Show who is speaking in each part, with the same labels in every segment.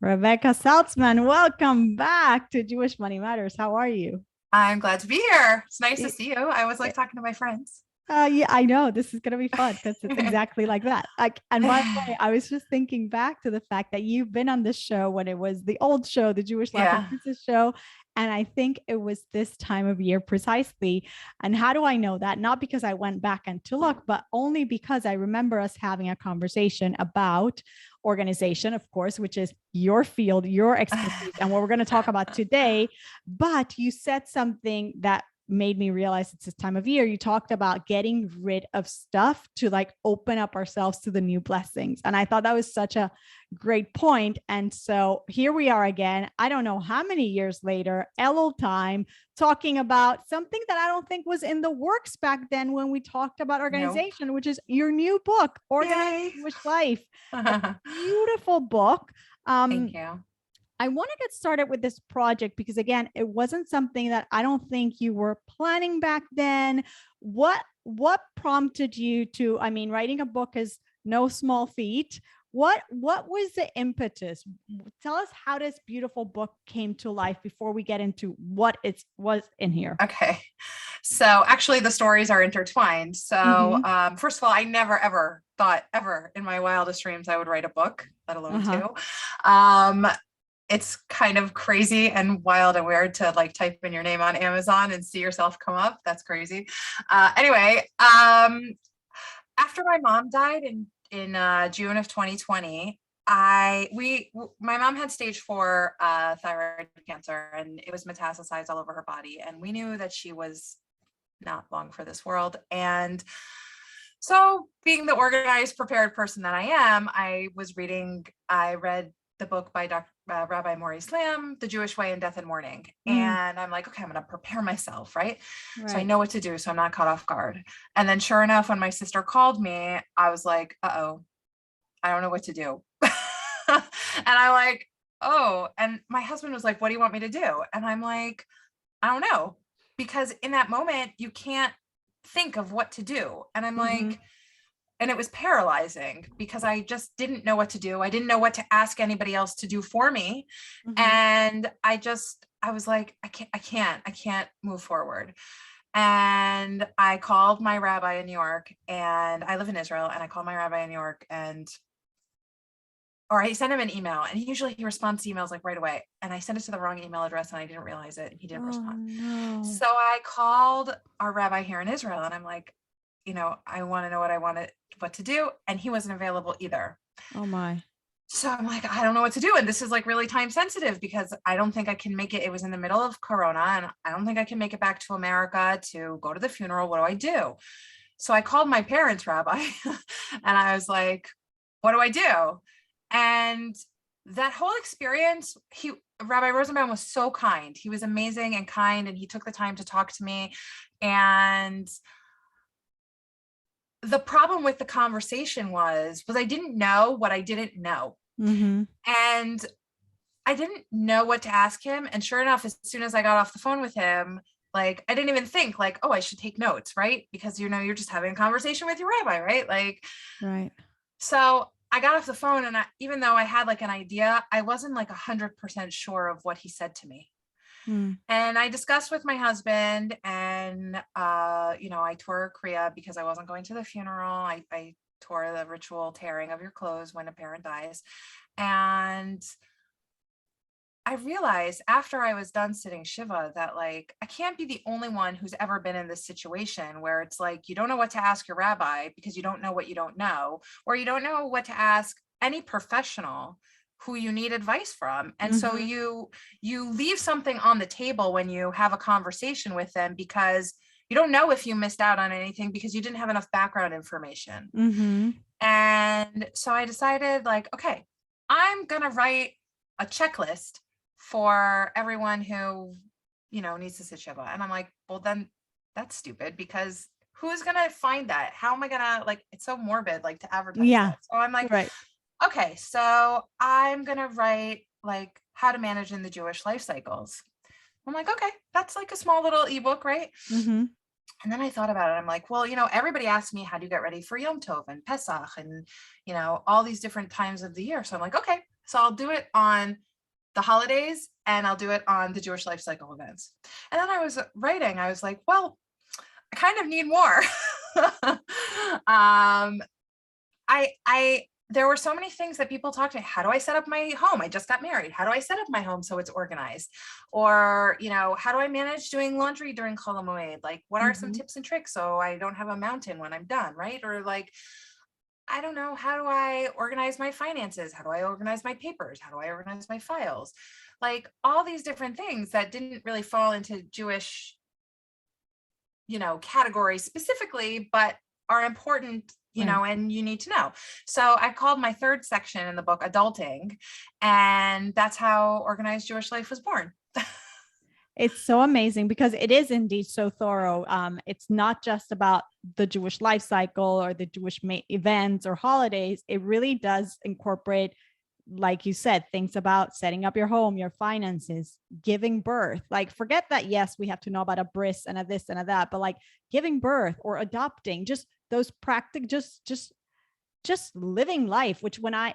Speaker 1: Rebekah Saltzman, welcome back to Jewish Money Matters. How are you?
Speaker 2: I'm glad to be here. It's nice to
Speaker 1: Y-
Speaker 2: see you. I always like talking to my friends.
Speaker 1: Yeah, I know this is gonna be fun because it's exactly like that. And by the way, I was just thinking back to the fact that you've been on this show when it was the old show, the Jewish Life and
Speaker 2: Yeah.
Speaker 1: Princess show, and I think it was this time of year precisely. And how do I know that? Not because I went back and to look, but only because I remember us having a conversation about organization, of course, which is your field, your expertise, and what we're going to talk about today. But you said something that made me realize it's this time of year. You talked about getting rid of stuff to like open up ourselves to the new blessings. And I thought that was such a great point. And so here we are again. I don't know how many years later, Elul time, talking about something that I don't think was in the works back then when we talked about
Speaker 2: Nope.
Speaker 1: organization, which is your new book, Organizing
Speaker 2: Yay.
Speaker 1: Jewish Life. A beautiful book.
Speaker 2: Thank
Speaker 1: Um,
Speaker 2: you.
Speaker 1: I want to get started with this project because again, it wasn't something that I don't think you were planning back then. What prompted you to, I mean, writing a book is no small feat. What was the impetus? Tell us how this beautiful book came to life before we get into what it was in here.
Speaker 2: Okay. So actually the stories are intertwined. So
Speaker 1: Mm-hmm.
Speaker 2: first of all, I never ever thought ever in my wildest dreams I would write a book, let alone
Speaker 1: Uh-huh.
Speaker 2: two. Um, it's kind of crazy and wild and weird to like type in your name on Amazon and see yourself come up. That's crazy. Anyway, after my mom died in June of 2020, my mom had stage 4 thyroid cancer, and it was metastasized all over her body, and we knew that she was not long for this world. And so, being the organized, prepared person that I am, I read the book by Rabbi Maurice Lamb, The Jewish Way in Death and Mourning.
Speaker 1: Mm,
Speaker 2: And I'm like, okay, I'm going to prepare myself, right? So I
Speaker 1: right.
Speaker 2: know what to do, so I'm not caught off guard. And then sure enough, when my sister called me, I was like, uh-oh, I don't know what to do. And I'm like, oh, and my husband was like, what do you want me to do? And I'm like, I don't know. Because in that moment, you can't think of what to do. And I'm
Speaker 1: Mm-hmm.
Speaker 2: like, and it was paralyzing because I just didn't know what to do. I didn't know what to ask anybody else to do for me.
Speaker 1: Mm-hmm.
Speaker 2: And I was like, I can't move forward. And I called my rabbi in New York, and I live in Israel, and I called my rabbi in New York, or I sent him an email, and usually he responds to emails like right away. And I sent it to the wrong email address and I didn't realize it, and he didn't
Speaker 1: Oh
Speaker 2: respond.
Speaker 1: no.
Speaker 2: So I called our rabbi here in Israel, and I'm like, I want to know what to do. And he wasn't available either.
Speaker 1: Oh my.
Speaker 2: So I'm like, I don't know what to do. And this is like really time sensitive because I don't think I can make it. It was in the middle of Corona, and I don't think I can make it back to America to go to the funeral. What do I do? So I called my parents' rabbi and I was like, what do I do? And that whole experience, Rabbi Rosenbaum was so kind. He was amazing and kind, and he took the time to talk to me. And the problem with the conversation was I didn't know what I didn't know.
Speaker 1: Mm-hmm.
Speaker 2: And I didn't know what to ask him. And sure enough, as soon as I got off the phone with him, like, I didn't even think like, oh, I should take notes, right? Because, you're just having a conversation with your rabbi, right? Like,
Speaker 1: Right.
Speaker 2: so I got off the phone, and even though I had like an idea, I wasn't like 100% sure of what he said to me.
Speaker 1: Mm.
Speaker 2: And I discussed with my husband, and, I tore Kriya because I wasn't going to the funeral. I tore the ritual tearing of your clothes when a parent dies. And I realized after I was done sitting Shiva that like, I can't be the only one who's ever been in this situation where it's like, you don't know what to ask your rabbi because you don't know what you don't know, or you don't know what to ask any professional who you need advice from. And so
Speaker 1: Mm-hmm.
Speaker 2: you leave something on the table when you have a conversation with them because you don't know if you missed out on anything because you didn't have enough background information.
Speaker 1: Mm-hmm.
Speaker 2: And so I decided like, okay, I'm going to write a checklist for everyone who, needs to sit Shiva. And I'm like, well, then that's stupid because who's going to find that? How am I going to, like, it's so morbid, like, to advertise
Speaker 1: Yeah.
Speaker 2: that. So I'm like,
Speaker 1: Right.
Speaker 2: okay, so I'm going to write like how to manage in the Jewish life cycles. I'm like, okay, that's like a small little ebook, right?
Speaker 1: Mm-hmm.
Speaker 2: And then I thought about it. I'm like, well, everybody asks me how do you get ready for Yom Tov and Pesach and, all these different times of the year. So I'm like, okay, So I'll do it on the holidays and I'll do it on the Jewish life cycle events. And then I was writing, I was like, well, I kind of need more. There were so many things that people talked to me. How do I set up my home? I just got married. How do I set up my home so it's organized? Or, how do I manage doing laundry during Chol HaMoed? Like, what are some tips and tricks so I don't have a mountain when I'm done, right? Or like, I don't know, how do I organize my finances? How do I organize my papers? How do I organize my files? Like all these different things that didn't really fall into Jewish, categories specifically, but are important, and you need to know. So I called my third section in the book Adulting, and that's how Organized Jewish Life was born.
Speaker 1: It's so amazing because it is indeed so thorough. It's not just about the Jewish life cycle or the Jewish events or holidays. It really does incorporate, like you said, things about setting up your home, your finances, giving birth. Like, forget that, yes, we have to know about a bris and a this and a that, but like giving birth or adopting, just those practical, just living life, which when I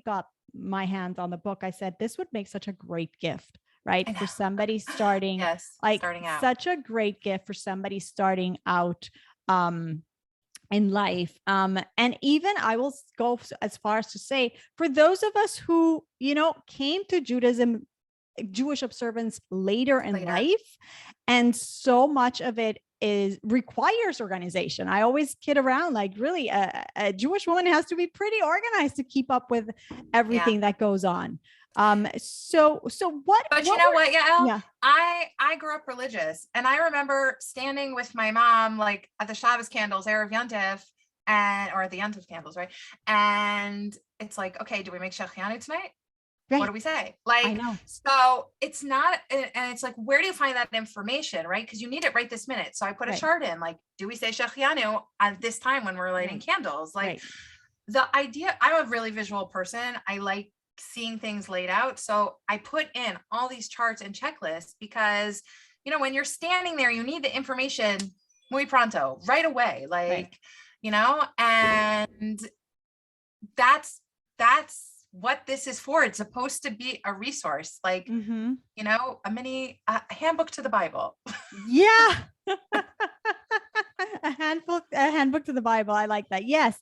Speaker 1: got my hands on the book, I said, this would make such a great gift, right? For somebody starting,
Speaker 2: yes,
Speaker 1: starting out. Such a great gift for somebody starting out in life. And even I will go as far as to say, for those of us who, came to Judaism, Jewish observance later in life, and so much of it requires organization. I always kid around, like, really a Jewish woman has to be pretty organized to keep up with everything that goes on. So what,
Speaker 2: but you know what, Yael? Yeah. I grew up religious, and I remember standing with my mom, like at the Shabbos candles, Erev Yontif, or at the Yontif candles, right? And it's like, okay, do we make Shechianu tonight? Right. What do we say? Like, I know. So it's not, and it's like, where do you find that information, right? Because you need it right this minute. So I put a chart in, like, do we say Shechianu at this time when we're lighting candles? Like, the idea, I'm a really visual person. I like seeing things laid out. So I put in all these charts and checklists because, when you're standing there, you need the information muy pronto, right away, like, and that's what this is for. It's supposed to be a resource, like, a handbook to the Bible.
Speaker 1: Yeah. a handbook to the Bible. I like that. Yes,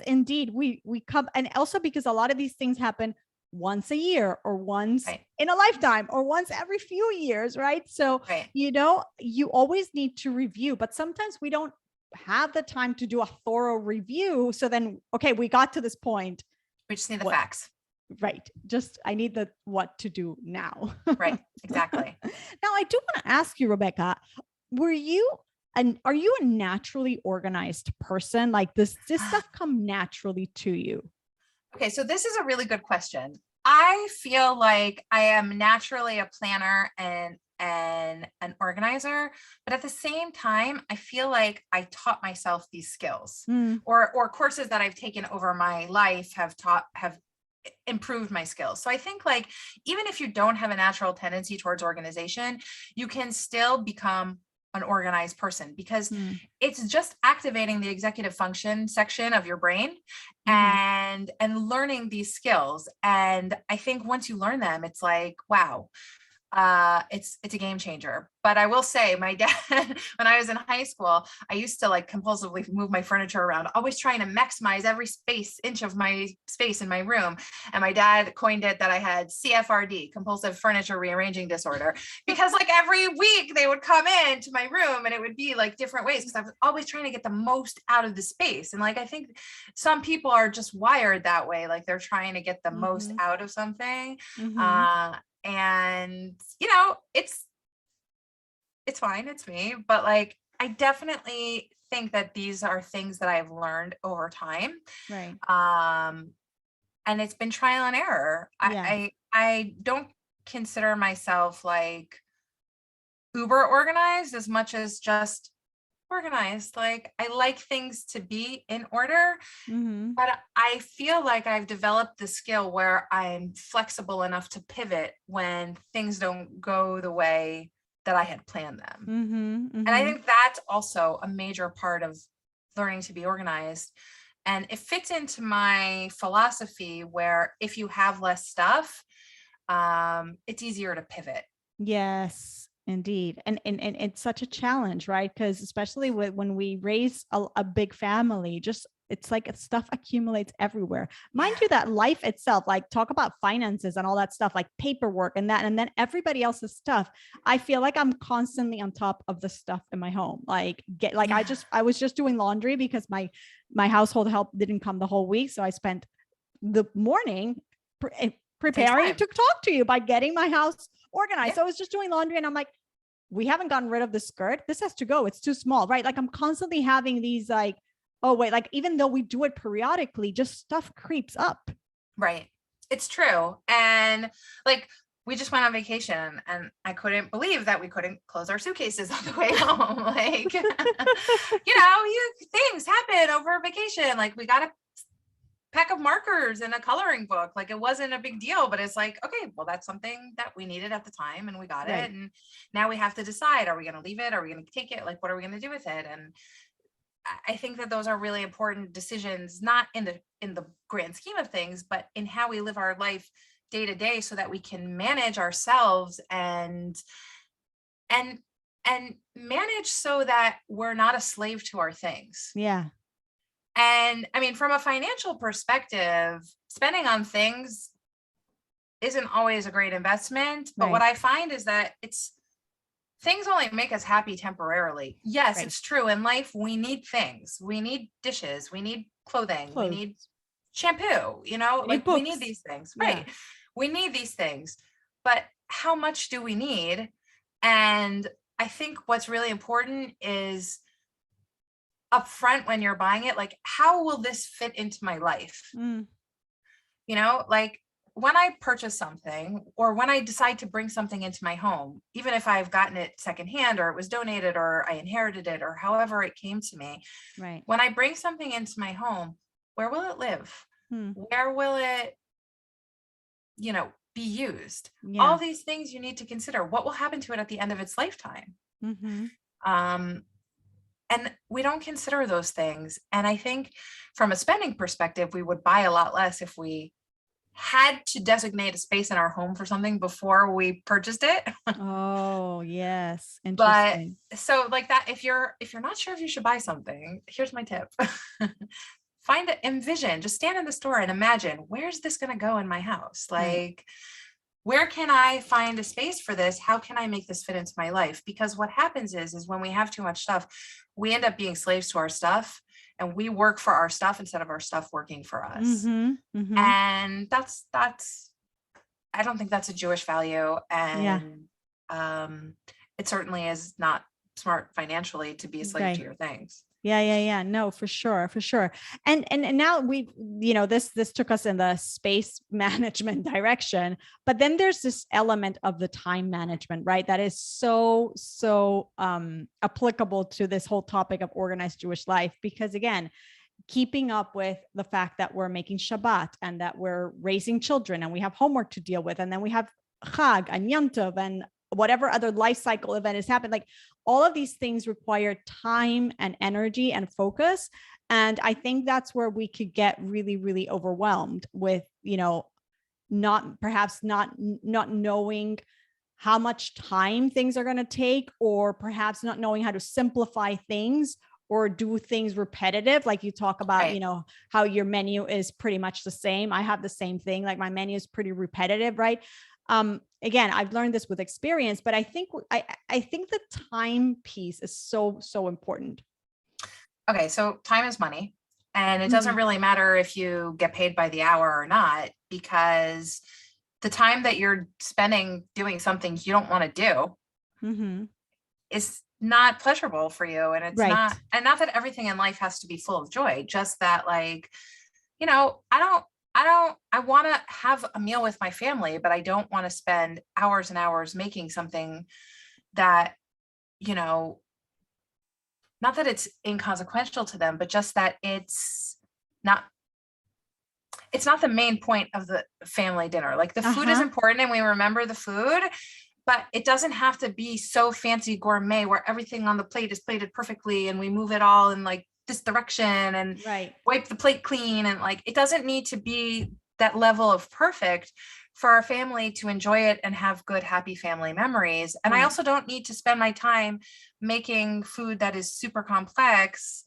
Speaker 1: indeed. We come, and also because a lot of these things happen once a year or once in a lifetime or once every few years, right? So, you always need to review, but sometimes we don't have the time to do a thorough review. So then, okay, we got to this point.
Speaker 2: We just need the facts.
Speaker 1: Right. I need the what to do now.
Speaker 2: Right. Exactly.
Speaker 1: Now, I do want to ask you, Rebekah, are you a naturally organized person? Like, does this stuff come naturally to you?
Speaker 2: Okay. So this is a really good question. I feel like I am naturally a planner and an organizer, but at the same time, I feel like I taught myself these skills or courses that I've taken over my life have improved my skills. So I think, like, even if you don't have a natural tendency towards organization, you can still become an organized person because it's just activating the executive function section of your brain and learning these skills. And I think once you learn them, it's like, wow, it's a game changer. But I will say, my dad, when I was in high school, I used to like compulsively move my furniture around, always trying to maximize every inch of my space in my room. And my dad coined it that I had CFRD, compulsive furniture rearranging disorder, because like every week they would come into my room and it would be like different ways because I was always trying to get the most out of the space. And like, I think some people are just wired that way. Like they're trying to get the most out of something. And it's fine, it's me, but like I definitely think that these are things that I've learned over time,
Speaker 1: right?
Speaker 2: And it's been trial and error. I don't consider myself like uber organized as much as just organized. Like I like things to be in order, but I feel like I've developed the skill where I'm flexible enough to pivot when things don't go the way that I had planned them. And I think that's also a major part of learning to be organized. And it fits into my philosophy where if you have less stuff, it's easier to pivot.
Speaker 1: Yes, indeed. And it's such a challenge, right? Because especially when we raise a big family, just it's like stuff accumulates everywhere. Mind you, that life itself, like talk about finances and all that stuff, like paperwork and that, and then everybody else's stuff. I feel like I'm constantly on top of the stuff in my home. Like I was just doing laundry because my household help didn't come the whole week. So I spent the morning preparing to talk to you by getting my house organized. So I was just doing laundry and I'm like, we haven't gotten rid of the skirt. This has to go. It's too small, right? Like I'm constantly having these like, oh wait, like even though we do it periodically, just stuff creeps up.
Speaker 2: Right. It's true. And like, we just went on vacation and I couldn't believe that we couldn't close our suitcases on the way home. Like, things happen over vacation. Like we got a pack of markers and a coloring book. Like it wasn't a big deal, but it's like, okay, well, that's something that we needed at the time and we got it. And now we have to decide, are we going to leave it? Are we going to take it? Like, what are we going to do with it? And I think that those are really important decisions, not in the grand scheme of things, but in how we live our life day to day so that we can manage ourselves and manage so that we're not a slave to our things.
Speaker 1: Yeah.
Speaker 2: And I mean, from a financial perspective, spending on things isn't always a great investment. But what I find is that things only make us happy temporarily. Yes, it's true. In life, we need things. We need dishes. We need clothing. We need shampoo, we need these things. Right. We need these things. But how much do we need? And I think what's really important is upfront when you're buying it, like, how will this fit into my life? Like when I purchase something or when I decide to bring something into my home, even if I've gotten it secondhand or it was donated or I inherited it or however it came to me, when I bring something into my home, where will it live? Where will it, be used? All these things you need to consider. What will happen to it at the end of its lifetime? And we don't consider those things. And I think from a spending perspective, we would buy a lot less if we had to designate a space in our home for something before we purchased it.
Speaker 1: Oh, yes. Interesting.
Speaker 2: But so like that, if you're not sure if you should buy something, here's my tip. Envision, just stand in the store and imagine, where's this going to go in my house? Like, where can I find a space for this? How can I make this fit into my life? Because what happens is when we have too much stuff, we end up being slaves to our stuff and we work for our stuff instead of our stuff working for us. And that's, I don't think that's a Jewish value. And it certainly is not smart financially to be a slave to your things.
Speaker 1: Yeah. No, for sure. And now this took us in the space management direction, but then there's this element of the time management, right? That is so applicable to this whole topic of organized Jewish life, because again, keeping up with the fact that we're making Shabbat and that we're raising children and we have homework to deal with, and then we have Chag and Yom Tov and whatever other life cycle event has happened, like all of these things require time and energy and focus. And I think that's where we could get really, really overwhelmed with, not knowing how much time things are going to take, or perhaps not knowing how to simplify things or do things repetitive. Like you talk about, how your menu is pretty much the same. I have the same thing. Like my menu is pretty repetitive, right? Again, I've learned this with experience, but I think the time piece is so important.
Speaker 2: Okay. So time is money, and it doesn't really matter if you get paid by the hour or not, because the time that you're spending doing something you don't want to do is not pleasurable for you. And it's not that everything in life has to be full of joy, just that, like, I want to have a meal with my family, but I don't want to spend hours and hours making something that, not that it's inconsequential to them, but just that it's not the main point of the family dinner. Like the food is important and we remember the food, but it doesn't have to be so fancy gourmet where everything on the plate is plated perfectly and we move it all in like this direction and
Speaker 1: Right.
Speaker 2: wipe the plate clean. And like, it doesn't need to be that level of perfect for our family to enjoy it and have good, happy family memories. And I
Speaker 1: Right.
Speaker 2: also don't need to spend my time making food that is super complex,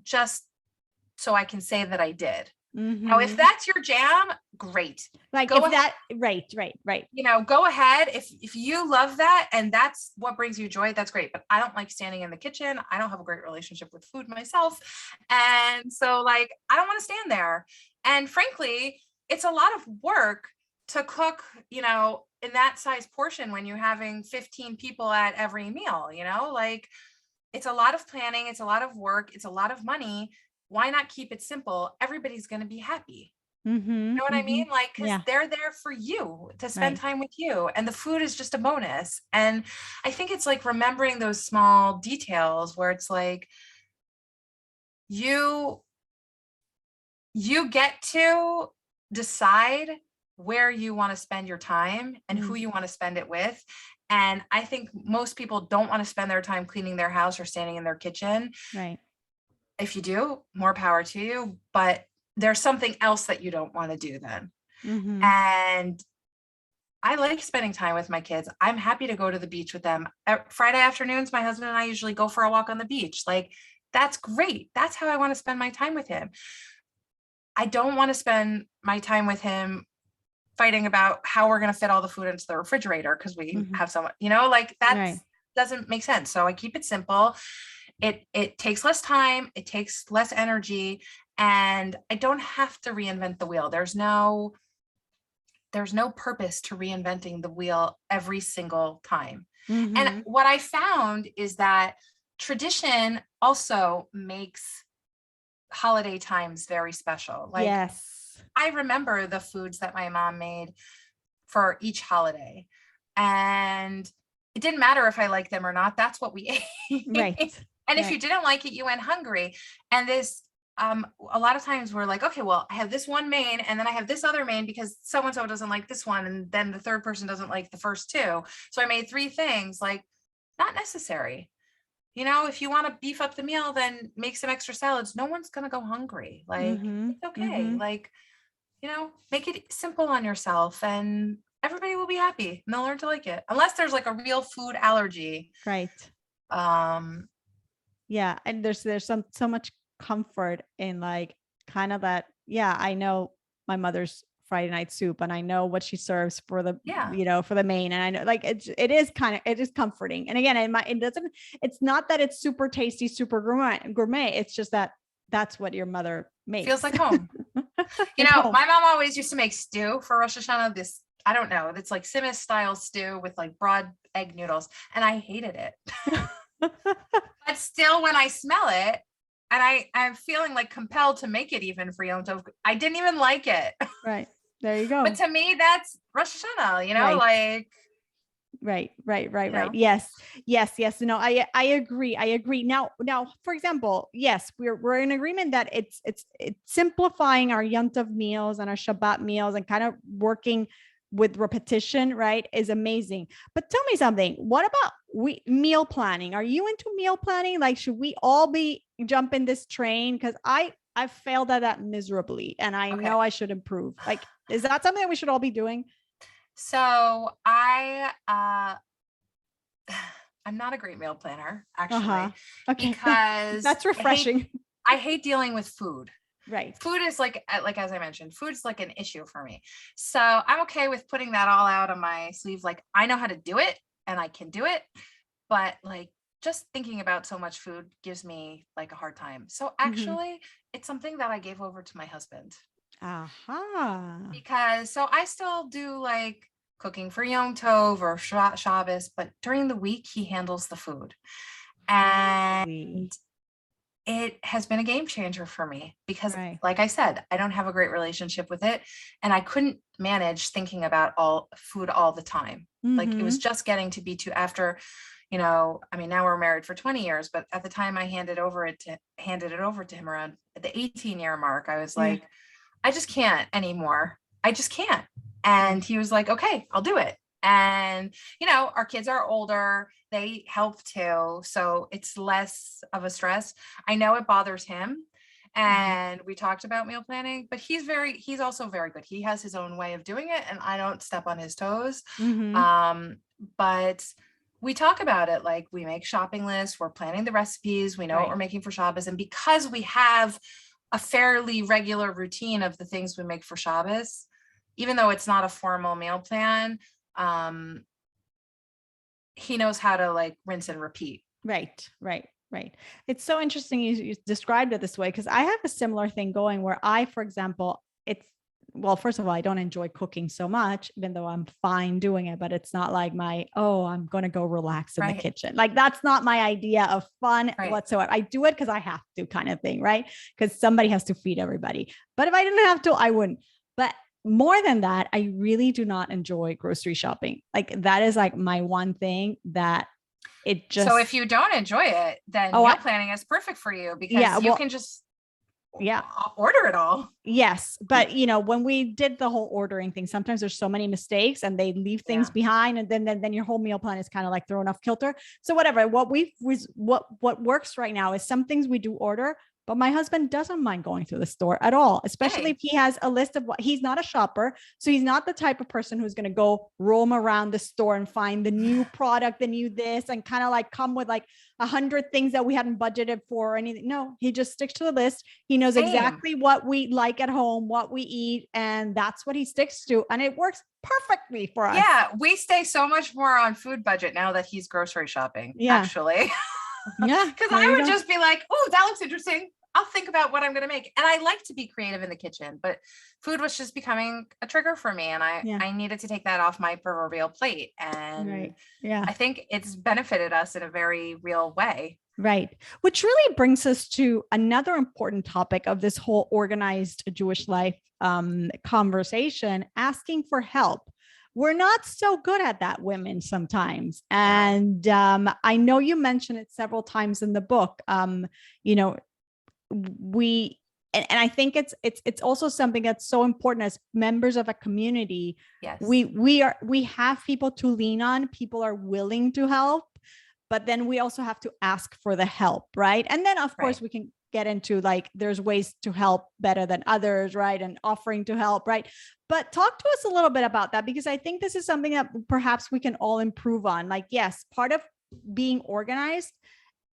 Speaker 2: just so I can say that I did. Now, if that's your jam, great.
Speaker 1: Like
Speaker 2: Go
Speaker 1: if
Speaker 2: ahead.
Speaker 1: that, right.
Speaker 2: You know, go ahead. If you love that and that's what brings you joy, that's great. But I don't like standing in the kitchen. I don't have a great relationship with food myself. And so like, I don't want to stand there. And frankly, it's a lot of work to cook, you know, in that size portion when you're having 15 people at every meal, you know, like it's a lot of planning. It's a lot of work. It's a lot of money. Why not keep it simple? Everybody's going to be happy. You know what I mean? Like, because they're there for you to spend time with you, and the food is just a bonus. And I think it's like remembering those small details where it's like you get to decide where you want to spend your time and who you want to spend it with. And I think most people don't want to spend their time cleaning their house or standing in their kitchen.
Speaker 1: Right.
Speaker 2: If you do, more power to you. But there's something else that you don't want to do then. And I like spending time with my kids. I'm happy to go to the beach with them. Friday afternoons, my husband and I usually go for a walk on the beach. Like, that's great. That's how I want to spend my time with him. I don't want to spend my time with him fighting about how we're going to fit all the food into the refrigerator because we have so much, you know, like that doesn't make sense. So I keep it simple. It takes less time. It takes less energy. And I don't have to reinvent the wheel. There's no purpose to reinventing the wheel every single time. And what I found is that tradition also makes holiday times very special. Like, I remember the foods that my mom made for each holiday, and it didn't matter if I liked them or not. That's what we ate.
Speaker 1: Right.
Speaker 2: And if you didn't like it, you went hungry. And this, a lot of times we're like, okay, well, I have this one main and then I have this other main because so-and-so doesn't like this one. And then the third person doesn't like the first two. So I made 3 things. Like, not necessary. You know, if you want to beef up the meal, then make some extra salads. No one's going to go hungry. Like, it's okay. Like, you know, make it simple on yourself and everybody will be happy and they'll learn to like it. Unless there's like a real food allergy.
Speaker 1: Right. Yeah. And there's so much comfort in like kind of that. Yeah. I know my mother's Friday night soup and I know what she serves for the, you know, for the main. And I know like, it is comforting. And again, it's not that it's super tasty, super gourmet. It's just that that's what your mother makes.
Speaker 2: Feels like home. You know, my mom always used to make stew for Rosh Hashanah. This, I don't know, it's like Simis style stew with like broad egg noodles. And I hated it. But still, when I smell it, and I'm feeling like compelled to make it even for Yom Tov, I didn't even like it.
Speaker 1: Right. There you go.
Speaker 2: But to me, that's Rosh Hashanah, you know, like.
Speaker 1: Right. Yes. No, I agree. Now, for example, yes, we're in agreement that it's simplifying our Yom Tov meals and our Shabbat meals and kind of working with repetition, right, is amazing. But tell me something. What about meal planning? Are you into meal planning? Like, should we all be jumping this train? Because I've failed at that miserably, and I know I should improve. Like, is that something that we should all be doing?
Speaker 2: So I'm not a great meal planner, actually, because
Speaker 1: that's refreshing.
Speaker 2: I hate dealing with food.
Speaker 1: Right.
Speaker 2: Food is like, as I mentioned, food's like an issue for me. So I'm okay with putting that all out on my sleeve. Like, I know how to do it and I can do it, but like just thinking about so much food gives me like a hard time. So actually it's something that I gave over to my husband. Because so I still do like cooking for Yom Tov or Shabbos, but during the week he handles the food. And it has been a game changer for me because like I said, I don't have a great relationship with it and I couldn't manage thinking about food all the time. Like it was just getting to be too after, you know, I mean, now we're married for 20 years, but at the time I handed it over to him around the 18-year mark, I was like, I just can't anymore. I just can't. And he was like, okay, I'll do it. And, our kids are older, they help too. So it's less of a stress. I know it bothers him. And we talked about meal planning, but he's also very good. He has his own way of doing it, and I don't step on his toes. But we talk about it, like we make shopping lists, we're planning the recipes, we know what we're making for Shabbos. And because we have a fairly regular routine of the things we make for Shabbos, even though it's not a formal meal plan, he knows how to like rinse and repeat.
Speaker 1: Right. It's so interesting you described it this way, because I have a similar thing going where for example, first of all, I don't enjoy cooking so much, even though I'm fine doing it, but it's not like I'm going to go relax in the kitchen. Like that's not my idea of fun whatsoever. I do it because I have to, kind of thing, right? Because somebody has to feed everybody. But if I didn't have to, I wouldn't. But more than that, I really do not enjoy grocery shopping. Like that is like my one thing that it just.
Speaker 2: So if you don't enjoy it, then meal planning is perfect for you, because you can just order it all.
Speaker 1: Yes. But when we did the whole ordering thing, sometimes there's so many mistakes and they leave things behind, and then your whole meal plan is kind of like thrown off kilter. So whatever, what works right now is some things we do order, but my husband doesn't mind going through the store at all, especially if he has a list of he's not a shopper. So he's not the type of person who's going to go roam around the store and find the new product, the new this, and kind of like come with like 100 things that we hadn't budgeted for or anything. No, he just sticks to the list. He knows exactly what we like at home, what we eat, and that's what he sticks to. And it works perfectly for us.
Speaker 2: Yeah. We stay so much more on food budget now that he's grocery shopping, actually.
Speaker 1: Yeah.
Speaker 2: Because I would just be like, oh, that looks interesting. I'll think about what I'm going to make. And I like to be creative in the kitchen, but food was just becoming a trigger for me. And I needed to take that off my proverbial plate. And I think it's benefited us in a very real way.
Speaker 1: Right. Which really brings us to another important topic of this whole organized Jewish life conversation, asking for help. We're not so good at that, women, sometimes. And I know you mentioned it several times in the book. And I think it's also something that's so important as members of a community.
Speaker 2: Yes.
Speaker 1: We have people to lean on. People are willing to help, but then we also have to ask for the help. Right. And then of course we can get into like, there's ways to help better than others. Right. And offering to help. Right. But talk to us a little bit about that, because I think this is something that perhaps we can all improve on. Like, yes, part of being organized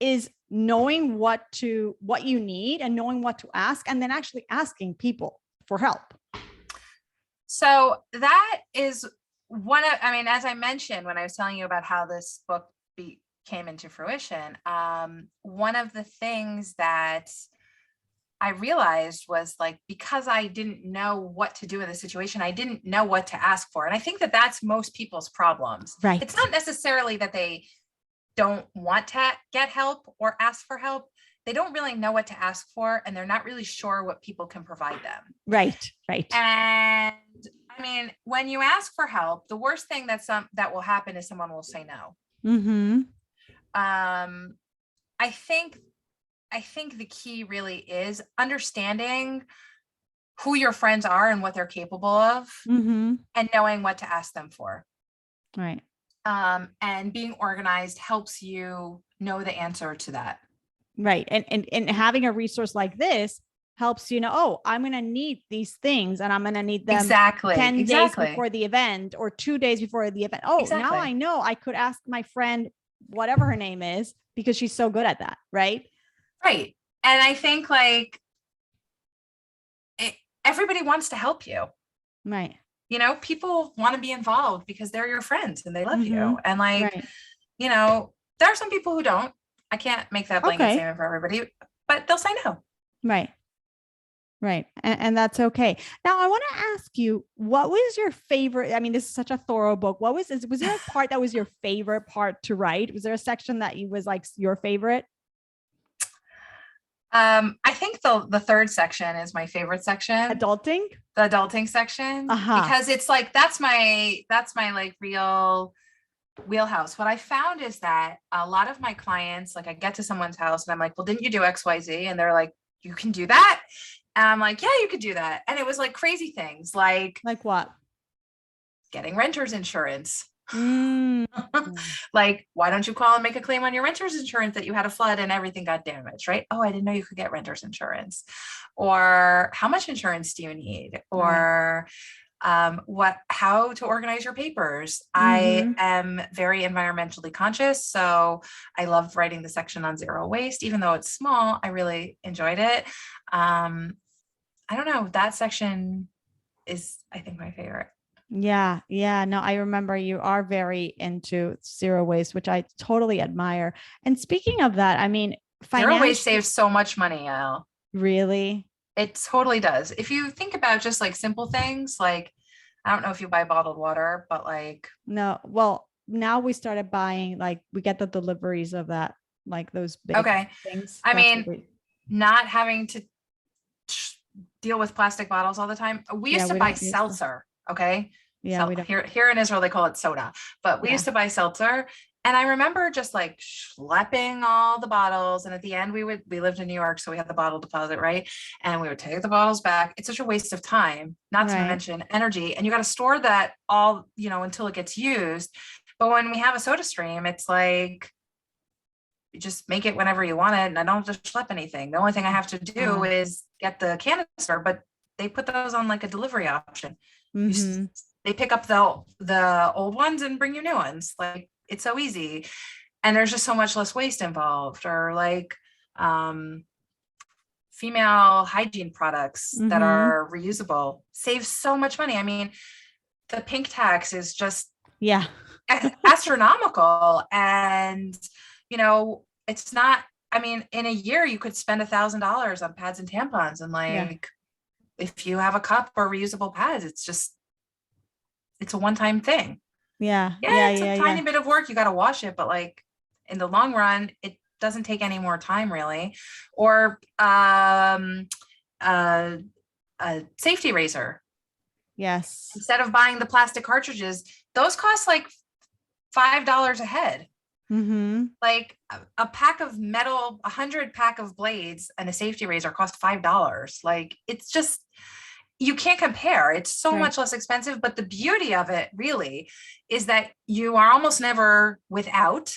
Speaker 1: is knowing what you need and knowing what to ask, and then actually asking people for help.
Speaker 2: So that is as I mentioned, when I was telling you about how this book came into fruition, one of the things that I realized was like, because I didn't know what to do in the situation, I didn't know what to ask for. And I think that that's most people's problems.
Speaker 1: Right.
Speaker 2: It's not necessarily that they don't want to get help or ask for help. They don't really know what to ask for, and they're not really sure what people can provide them.
Speaker 1: Right.
Speaker 2: And I mean, when you ask for help, the worst thing that will happen is someone will say no. I think the key really is understanding who your friends are and what they're capable of, and knowing what to ask them for.
Speaker 1: Right.
Speaker 2: And being organized helps you know the answer to that.
Speaker 1: Right. And having a resource like this helps you know, oh, I'm going to need these things, and I'm going to need them 10 days before the event or 2 days before the event. Oh, now I know I could ask my friend, whatever her name is, because she's so good at that. Right.
Speaker 2: Right. And I think like everybody wants to help you.
Speaker 1: Right.
Speaker 2: People want to be involved because they're your friends and they love you. And like, there are some people who don't. I can't make that blanket statement for everybody, but they'll say no.
Speaker 1: Right. And that's okay. Now I want to ask you, what was your favorite? I mean, this is such a thorough book. Was there a part that was your favorite part to write? Was there a section that was like your favorite?
Speaker 2: I think the third section is my favorite section.
Speaker 1: Adulting?
Speaker 2: The adulting section. Because it's like, that's my like real wheelhouse. What I found is that a lot of my clients, like I get to someone's house and I'm like, well, didn't you do XYZ? And they're like, you can do that. And I'm like, yeah, you could do that. And it was like crazy things like
Speaker 1: what?
Speaker 2: Getting renter's insurance.
Speaker 1: Mm.
Speaker 2: Like, why don't you call and make a claim on your renter's insurance that you had a flood and everything got damaged, right? Oh, I didn't know you could get renter's insurance. Or how much insurance do you need? Or how to organize your papers. I am very environmentally conscious, so I love writing the section on zero waste. Even though it's small, I really enjoyed it. I don't know, that section is, I think, my favorite.
Speaker 1: Yeah. Yeah. No, I remember you are very into zero waste, which I totally admire. And speaking of that, I mean,
Speaker 2: Zero waste saves so much money, Yael.
Speaker 1: Really?
Speaker 2: It totally does. If you think about just like simple things, like, I don't know if you buy bottled water, but like.
Speaker 1: No, well, now we started buying, like, we get the deliveries of that, like those big things.
Speaker 2: I mean, not having to deal with plastic bottles all the time. We used to buy seltzer. Okay.
Speaker 1: Yeah.
Speaker 2: So here in Israel, they call it soda, but we used to buy seltzer. And I remember just like schlepping all the bottles. And at the end, we lived in New York, so we had the bottle deposit, right? And we would take the bottles back. It's such a waste of time, not to mention energy. And you got to store that all, until it gets used. But when we have a soda stream, it's like, you just make it whenever you want it. And I don't have to schlep anything. The only thing I have to do is get the canister, but they put those on like a delivery option. They pick up the old ones and bring you new ones. Like, it's so easy. And there's just so much less waste involved. Or like female hygiene products that are reusable saves so much money. I mean, the pink tax is just astronomical. And, it's not, I mean, in a year you could spend $1,000 on pads and tampons. And like, if you have a cup or reusable pads, it's a one-time thing. It's a tiny bit of work. You got to wash it, but like in the long run, it doesn't take any more time really. Or a safety razor.
Speaker 1: Yes.
Speaker 2: Instead of buying the plastic cartridges, those cost like $5 a head. Like a pack of metal, 100 pack of blades and a safety razor cost $5. Like, it's just, you can't compare. It's so much less expensive, but the beauty of it really is that you are almost never without.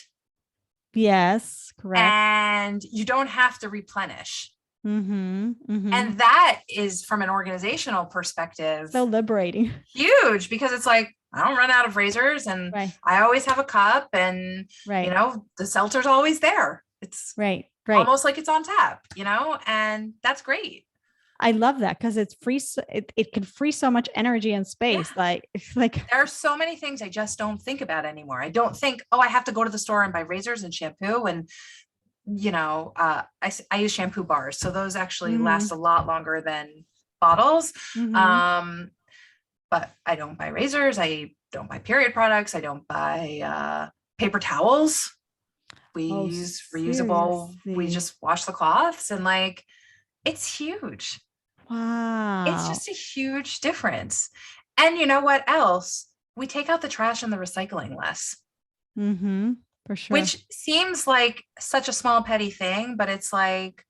Speaker 1: Yes, correct.
Speaker 2: And you don't have to replenish. And that is, from an organizational perspective,
Speaker 1: so liberating.
Speaker 2: Huge, because it's like, I don't run out of razors, and I always have a cup, and the seltzer's always there. It's almost like it's on tap, and that's great.
Speaker 1: I love that, because it's free. It can free so much energy and space. Like
Speaker 2: there are so many things I just don't think about anymore. I don't think, I have to go to the store and buy razors and shampoo. And, I use shampoo bars. So those actually last a lot longer than bottles. But I don't buy razors. I don't buy period products. I don't buy paper towels. We use reusable. We just wash the cloths, and like, it's huge.
Speaker 1: Wow.
Speaker 2: It's just a huge difference. And you know what else? We take out the trash and the recycling less.
Speaker 1: For sure.
Speaker 2: Which seems like such a small petty thing, but it's like,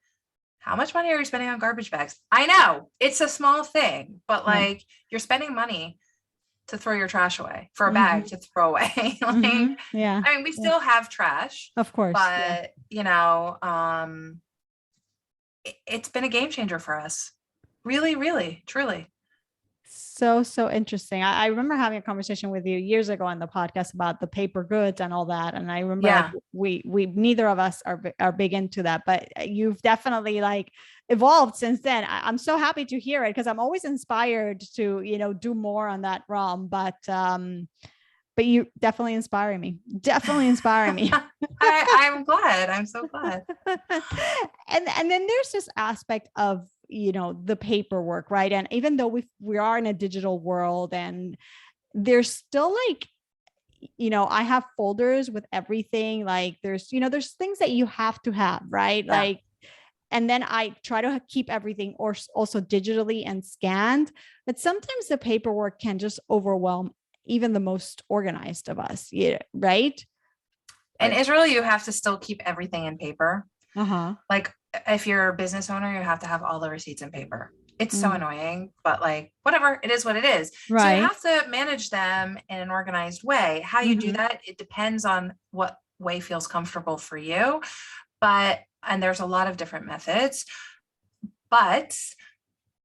Speaker 2: how much money are you spending on garbage bags? I know it's a small thing, but like, you're spending money to throw your trash away, for a bag to throw away. I mean, we still have trash,
Speaker 1: of course,
Speaker 2: but it's been a game changer for us. Really, really, truly.
Speaker 1: So interesting. I remember having a conversation with you years ago on the podcast about the paper goods and all that. And I remember we neither of us are big into that, but you've definitely like evolved since then. I'm so happy to hear it, because I'm always inspired to, do more on that realm. But you definitely inspiring me.
Speaker 2: I'm glad. I'm so glad.
Speaker 1: And then there's this aspect of, the paperwork, right? And even though we are in a digital world, and there's still like, I have folders with everything. Like there's things that you have to have, right? Yeah. Like, and then I try to keep everything also digitally and scanned, but sometimes the paperwork can just overwhelm even the most organized of us. Yeah. Right.
Speaker 2: In Israel, you have to still keep everything in paper. Like, if you're a business owner, you have to have all the receipts in paper. It's so annoying, but like, whatever, it is what it is. So you
Speaker 1: Right.
Speaker 2: have to manage them in an organized way. How you do that, it depends on what way feels comfortable for you. And there's a lot of different methods, but,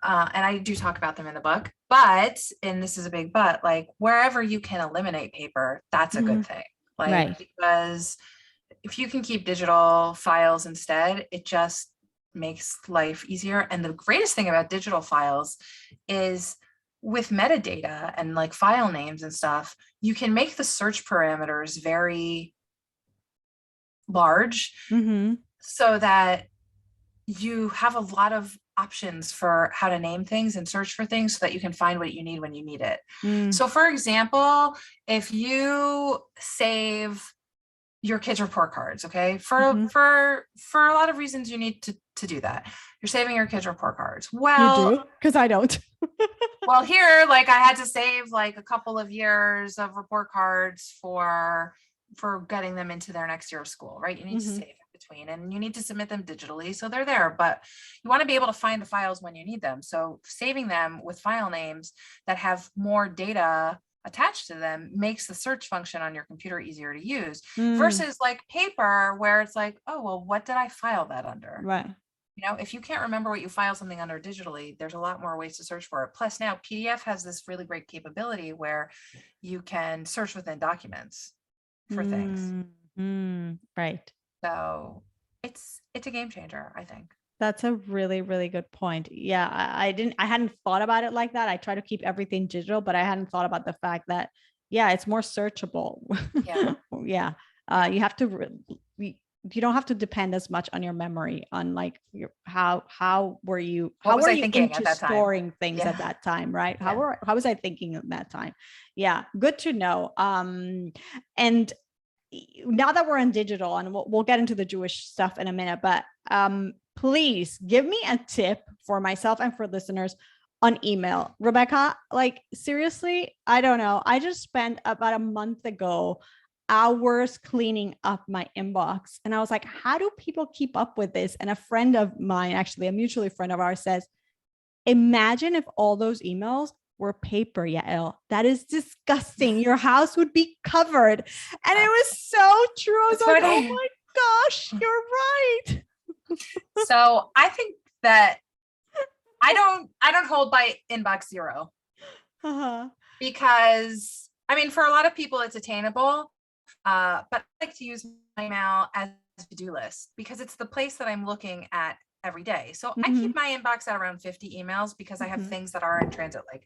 Speaker 2: and I do talk about them in the book, and this is a big but, like wherever you can eliminate paper, that's a good thing. Like,
Speaker 1: Right.
Speaker 2: because if you can keep digital files instead, it just makes life easier. And the greatest thing about digital files is with metadata and like file names and stuff, you can make the search parameters very large so that you have a lot of options for how to name things and search for things so that you can find what you need when you need it. So for example, if you save your kids' report cards, okay, for a lot of reasons you need to do that. You're saving your kids' report cards. Well,
Speaker 1: you do? Because I don't.
Speaker 2: well, here, like I had to save like a couple of years of report cards for getting them into their next year of school, right? You need to save in between, and you need to submit them digitally, so they're there, but you want to be able to find the files when you need them. So saving them with file names that have more data attached to them makes the search function on your computer easier to use versus like paper where it's like, oh, well, what did I file that under?
Speaker 1: Right.
Speaker 2: You know, if you can't remember what you file something under digitally, there's a lot more ways to search for it. Plus now PDF has this really great capability where you can search within documents for things.
Speaker 1: Right.
Speaker 2: So it's a game changer, I think.
Speaker 1: That's a really, really good point. Yeah, I hadn't thought about it like that. I try to keep everything digital, but I hadn't thought about the fact that, yeah, it's more searchable.
Speaker 2: Yeah.
Speaker 1: Yeah. You have to, you don't have to depend as much on your memory on like how were you into storing things at that time, right?
Speaker 2: Yeah.
Speaker 1: How was I thinking at that time? Yeah, good to know. And now that we're in digital, and we'll get into the Jewish stuff in a minute, but please give me a tip for myself and for listeners on email. Rebekah, like seriously, I don't know. I just spent about a month ago hours cleaning up my inbox. And I was like, how do people keep up with this? And a friend of mine, actually a mutual friend of ours, says, imagine if all those emails were paper, Yael. That is disgusting. Your house would be covered. And it was so true. I was like, oh my gosh, you're right.
Speaker 2: So I think that I don't hold by inbox zero because I mean, for a lot of people it's attainable. But I like to use my email as a to-do list because it's the place that I'm looking at every day. So I keep my inbox at around 50 emails because I have things that are in transit. Like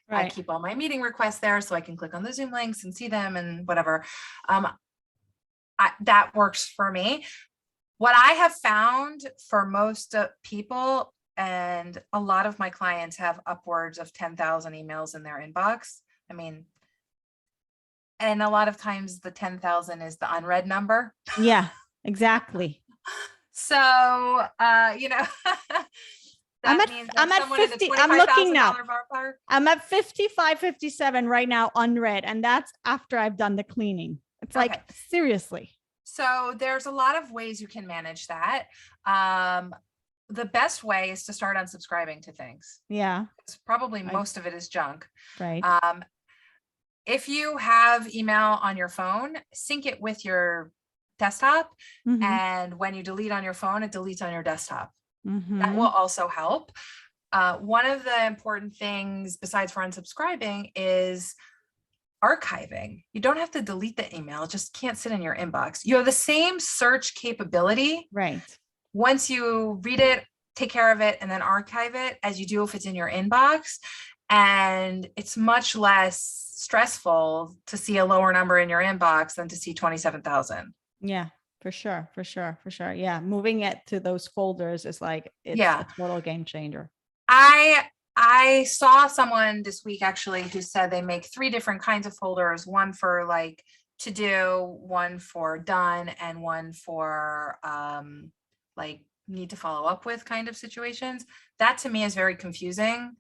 Speaker 2: I keep all my meeting requests there so I can click on the Zoom links and see them and whatever. That works for me. What I have found for most people, and a lot of my clients have upwards of 10,000 emails in their inbox. I mean, and a lot of times the 10,000 is the unread number.
Speaker 1: Yeah, exactly.
Speaker 2: So, you know, I'm at 50.
Speaker 1: I'm looking now. I'm at 55, 57 right now, unread. And that's after I've done the cleaning. It's like, seriously.
Speaker 2: So there's a lot of ways you can manage that. The best way is to start unsubscribing to things.
Speaker 1: Yeah.
Speaker 2: It's probably most of it is junk.
Speaker 1: Right.
Speaker 2: If you have email on your phone, sync it with your desktop. And when you delete on your phone, it deletes on your desktop. That will also help. One of the important things besides for unsubscribing is archiving. You don't have to delete the email. It just can't sit in your inbox. You have the same search capability.
Speaker 1: Right.
Speaker 2: Once you read it, take care of it, and then archive it as you do if it's in your inbox. And it's much less stressful to see a lower number in your inbox than to see 27,000.
Speaker 1: Yeah, for sure. Yeah. Moving it to those folders is like, it's a total game changer.
Speaker 2: I saw someone this week actually who said they make 3 different kinds of folders, one for like to do, one for done, and one for like need to follow up with kind of situations. That to me is very confusing.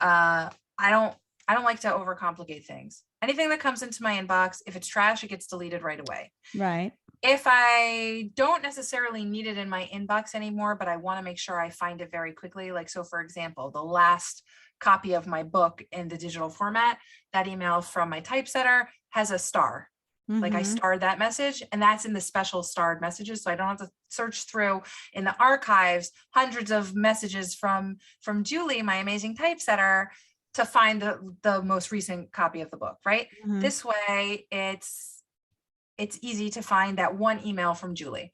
Speaker 2: I don't like to overcomplicate things. Anything that comes into my inbox, if it's trash, it gets deleted right away.
Speaker 1: Right.
Speaker 2: if I don't necessarily need it in my inbox anymore, but I want to make sure I find it very quickly. Like, so for example, the last copy of my book in the digital format, that email from my typesetter has a star. Like I starred that message, and that's in the special starred messages. So I don't have to search through in the archives, hundreds of messages from Julie, my amazing typesetter, to find the most recent copy of the book, right? This way it's easy to find that one email from Julie.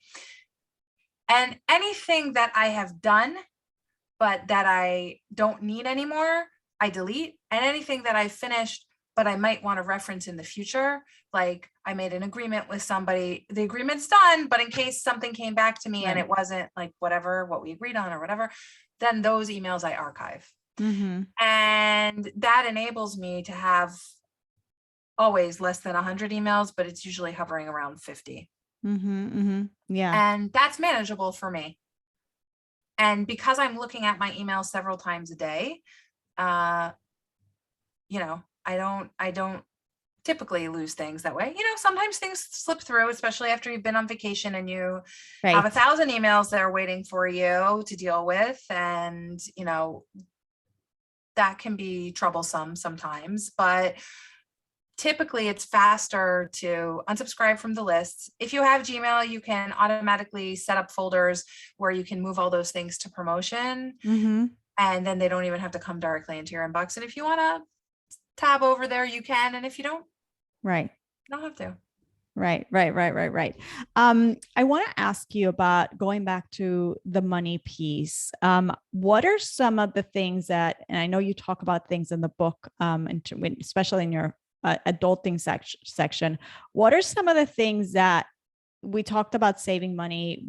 Speaker 2: And anything that I have done, but that I don't need anymore, I delete. And anything that I finished, but I might want to reference in the future, like I made an agreement with somebody, the agreement's done, but in case something came back to me and it wasn't like what we agreed on or whatever, then those emails I archive. And that enables me to have always less than 100 emails, but it's usually hovering around 50.
Speaker 1: Yeah.
Speaker 2: And that's manageable for me. And because I'm looking at my emails several times a day, I don't typically lose things that way. Sometimes things slip through, especially after you've been on vacation and you have 1,000 emails that are waiting for you to deal with. And, that can be troublesome sometimes, but typically it's faster to unsubscribe from the lists. If you have Gmail, you can automatically set up folders where you can move all those things to promotion. And then they don't even have to come directly into your inbox. And if you want to tab over there, you can. And if you don't, you don't have to.
Speaker 1: Right. I want to ask you about going back to the money piece. What are some of the things that, and I know you talk about things in the book, especially in your adulting section, what are some of the things that we talked about? Saving money,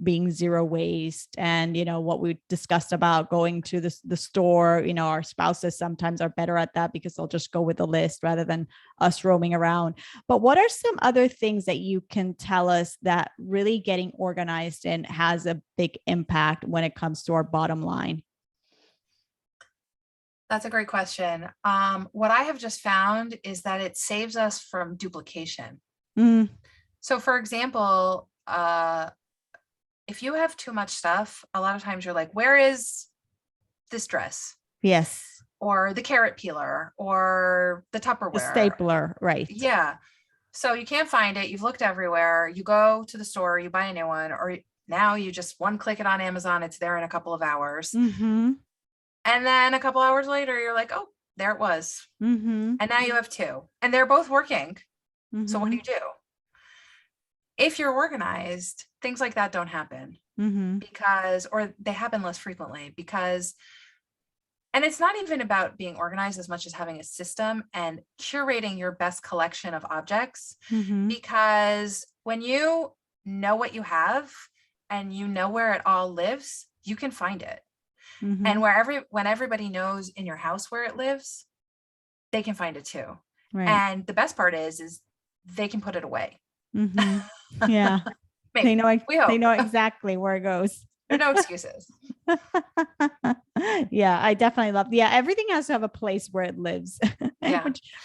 Speaker 1: being zero waste, and what we discussed about going to the store. Our spouses sometimes are better at that because they'll just go with the list rather than us roaming around. But what are some other things that you can tell us that really getting organized and has a big impact when it comes to our bottom line?
Speaker 2: That's a great question. What I have just found is that it saves us from duplication. So for example, if you have too much stuff, a lot of times you're like, where is this dress?
Speaker 1: Yes.
Speaker 2: Or the carrot peeler or the Tupperware.
Speaker 1: The stapler, right.
Speaker 2: Yeah. So you can't find it. You've looked everywhere. You go to the store, you buy a new one, or now you just one click it on Amazon. It's there in a couple of hours. And then a couple hours later, you're like, oh, there it was. And now you have two and they're both working. So what do you do? If you're organized, things like that don't happen or they happen less frequently and it's not even about being organized as much as having a system and curating your best collection of objects. Because when you know what you have and you know where it all lives, you can find it. And when everybody knows in your house where it lives, they can find it too. And the best part is they can put it away.
Speaker 1: Yeah.
Speaker 2: Maybe.
Speaker 1: They know exactly where it goes.
Speaker 2: There are no excuses.
Speaker 1: Yeah, I definitely love. Yeah, everything has to have a place where it lives.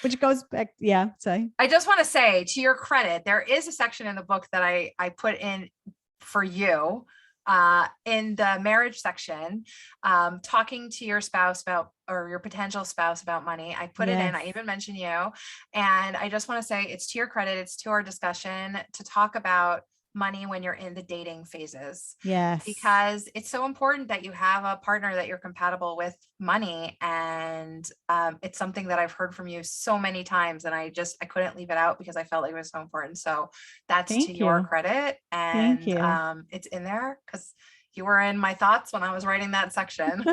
Speaker 1: which goes back. Yeah. Sorry.
Speaker 2: I just want to say, to your credit, there is a section in the book that I put in for you in the marriage section, talking to your spouse about, or your potential spouse about money. I put it in, I even mentioned you. And I just want to say it's to your credit. It's to our discussion to talk about money when you're in the dating phases. Because it's so important that you have a partner that you're compatible with money. And it's something that I've heard from you so many times, and I couldn't leave it out because I felt like it was so important. So that's to your credit. And it's in there because you were in my thoughts when I was writing that section.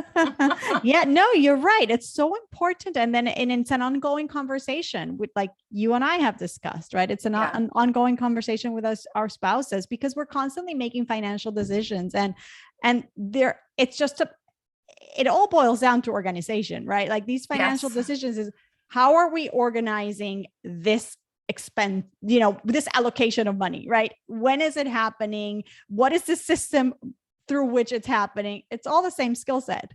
Speaker 1: Yeah, no, you're right. It's so important. And it's an ongoing conversation with, like you and I have discussed, right? It's an ongoing conversation with our spouses, because we're constantly making financial decisions, and it all boils down to organization, right? Like these financial decisions is, how are we organizing this expense, this allocation of money, right? When is it happening? What is the system through which it's happening? It's all the same skill set.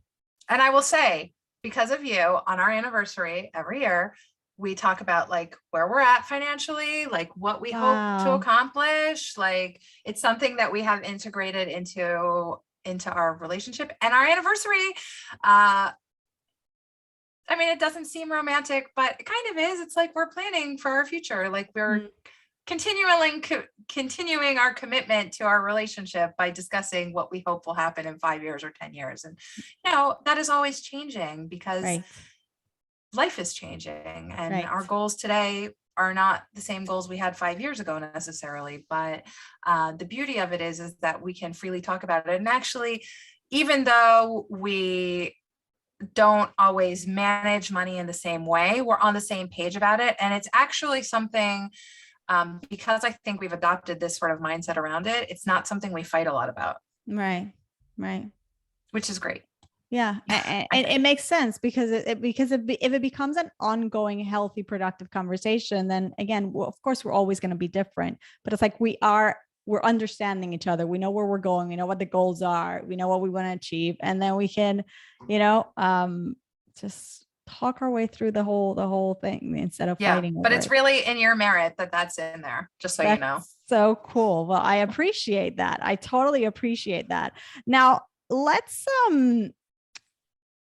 Speaker 2: And I will say, because of you, on our anniversary every year, we talk about like where we're at financially, like what we hope to
Speaker 1: Wow.
Speaker 2: accomplish. Like it's something that we have integrated into our relationship and our anniversary. I mean, it doesn't seem romantic, but it kind of is. It's like we're planning for our future. Like we're continuing our commitment to our relationship by discussing what we hope will happen in 5 years or 10 years. And, that is always changing because
Speaker 1: Right.
Speaker 2: life is changing and
Speaker 1: Right.
Speaker 2: our goals today are not the same goals we had 5 years ago necessarily. But the beauty of it is that we can freely talk about it. And actually, even though we don't always manage money in the same way, we're on the same page about it. And it's actually something, because I think we've adopted this sort of mindset around it, it's not something we fight a lot about.
Speaker 1: Right. Right.
Speaker 2: Which is great.
Speaker 1: Yeah. And it makes sense because if it becomes an ongoing, healthy, productive conversation, then again, well, of course, we're always going to be different, but it's like we're understanding each other. We know where we're going. We know what the goals are. We know what we want to achieve. And then we can, just talk our way through the whole thing instead of fighting
Speaker 2: But
Speaker 1: over
Speaker 2: it's
Speaker 1: it.
Speaker 2: really in your merit that's in there, just so you know.
Speaker 1: So cool. Well, I appreciate that. I totally appreciate that. Now let's,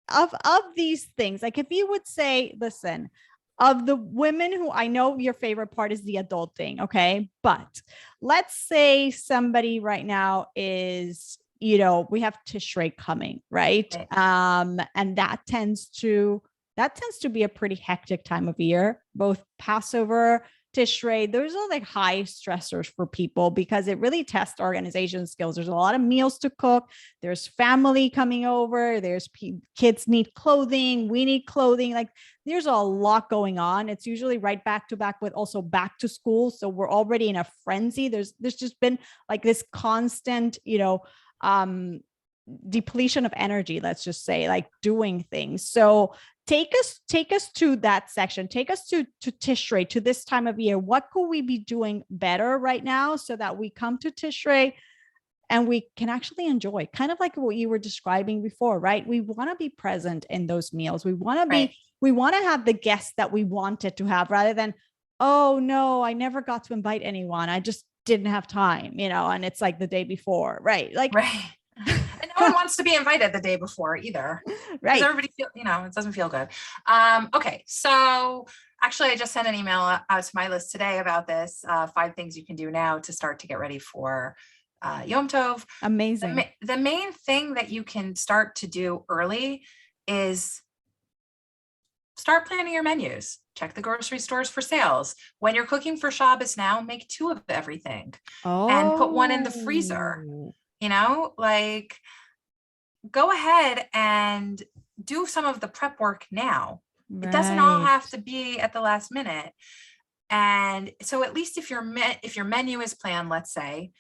Speaker 1: of these things, like if you would say, listen, of the women who, I know your favorite part is the adulting, okay, but let's say somebody right now is, we have Tishrei coming, right? And that tends to be a pretty hectic time of year, both Passover, Tishrei. Those are like high stressors for people because it really tests organization skills. There's a lot of meals to cook. There's family coming over. There's kids need clothing. We need clothing. Like there's a lot going on. It's usually right back to back with also back to school. So we're already in a frenzy. There's just been like this constant, depletion of energy, let's just say, like doing things. So take us to that section. Take us to Tishrei, to this time of year. What could we be doing better right now so that we come to Tishrei and we can actually enjoy, kind of like what you were describing before, right? We want to be present in those meals. We want to be, we want to have the guests that we wanted to have, rather than, oh no, I never got to invite anyone. I just didn't have time, and it's like the day before, right? Like,
Speaker 2: and no one wants to be invited the day before either, right? Everybody feel, it doesn't feel good. Okay, so actually, I just sent an email out to my list today about this. 5 things you can do now to start to get ready for Yom Tov.
Speaker 1: Amazing.
Speaker 2: The main thing that you can start to do early is start planning your menus. Check the grocery stores for sales. When you're cooking for Shabbos now, make 2 of everything and put 1 in the freezer. Like go ahead and do some of the prep work now. It doesn't all have to be at the last minute. And so at least if your menu is planned, let's say,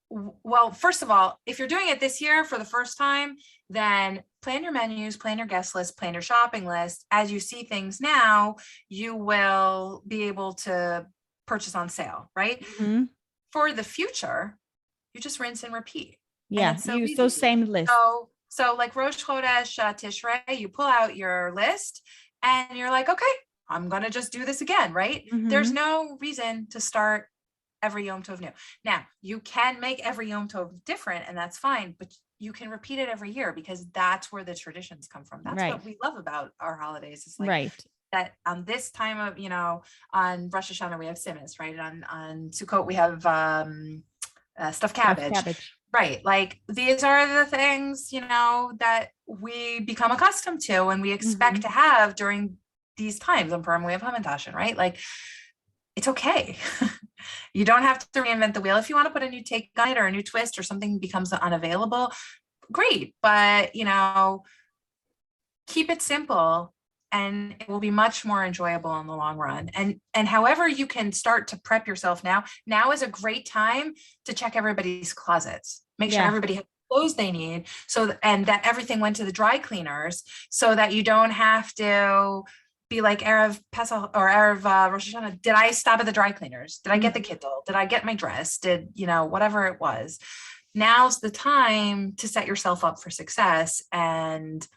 Speaker 2: well, first of all, if you're doing it this year for the first time, then plan your menus, plan your guest list, plan your shopping list. As you see things now, you will be able to purchase on sale, right? For the future, you just rinse and repeat.
Speaker 1: Yeah,
Speaker 2: and
Speaker 1: use those same lists.
Speaker 2: So like Rosh Chodesh Tishrei, you pull out your list and you're like, okay, I'm going to just do this again, right? There's no reason to start every Yom Tov new. Now, you can make every Yom Tov different, and that's fine, but you can repeat it every year because that's where the traditions come from. That's what we love about our holidays. It's like that on this time of, on Rosh Hashanah, we have Simas, right? On Sukkot, we have stuffed cabbage. Right. Like these are the things, that we become accustomed to and we expect to have during these times. And Purim, we have Hamantashen, right? Like it's okay. You don't have to reinvent the wheel. If you want to put a new take on it or a new twist or something becomes unavailable, great. But, keep it simple and it will be much more enjoyable in the long run. And however you can start to prep yourself now is a great time to check everybody's closets. Make sure everybody has the clothes they need. And that everything went to the dry cleaners so that you don't have to be like Erev Pesach or Erev Rosh Hashanah. Did I stop at the dry cleaners? Did I get the kittel? Did I get my dress? Did, whatever it was. Now's the time to set yourself up for success and,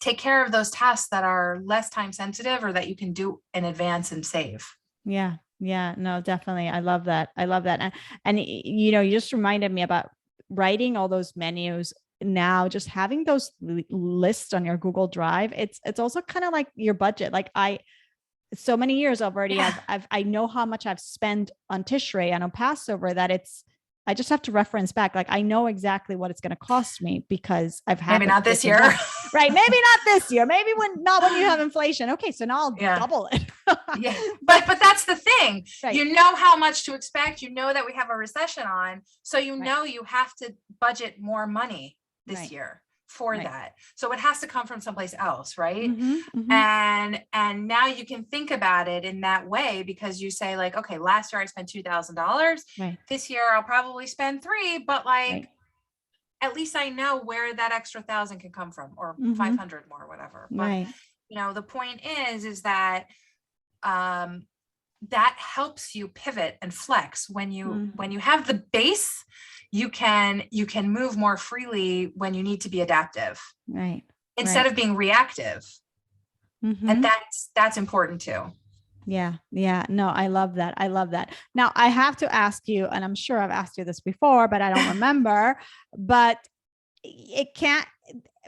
Speaker 2: take care of those tasks that are less time sensitive or that you can do in advance and save.
Speaker 1: Yeah. Yeah. No, definitely. I love that. I love that. And you know, you just reminded me about writing all those menus now, just having those lists on your Google Drive. It's also kind of like your budget. Like so many years already,
Speaker 2: Yeah.
Speaker 1: I know how much I've spent on Tishrei and on Passover that I just have to reference back. Like I know exactly what it's going to cost me because I've had
Speaker 2: Maybe not this year.
Speaker 1: Right. Maybe not this year. Maybe not when you have inflation. Okay. So now I'll double it.
Speaker 2: Yeah. But that's the thing.
Speaker 1: Right.
Speaker 2: You know how much to expect. You know that we have a recession on. So you know you have to budget more money this year for that. So it has to come from someplace else, right? And now you can think about it in that way because you say like, okay, last year I spent $2,000. This year I'll probably spend $3,000, but like at least I know where that extra 1,000 can come from, or 500 more, whatever. But you know, the point is that that helps you pivot and flex when you have the base. You can move more freely when you need to be adaptive, instead of being reactive. And that's important too.
Speaker 1: Yeah. No, I love that. Now I have to ask you, and I'm sure I've asked you this before, but I don't remember, but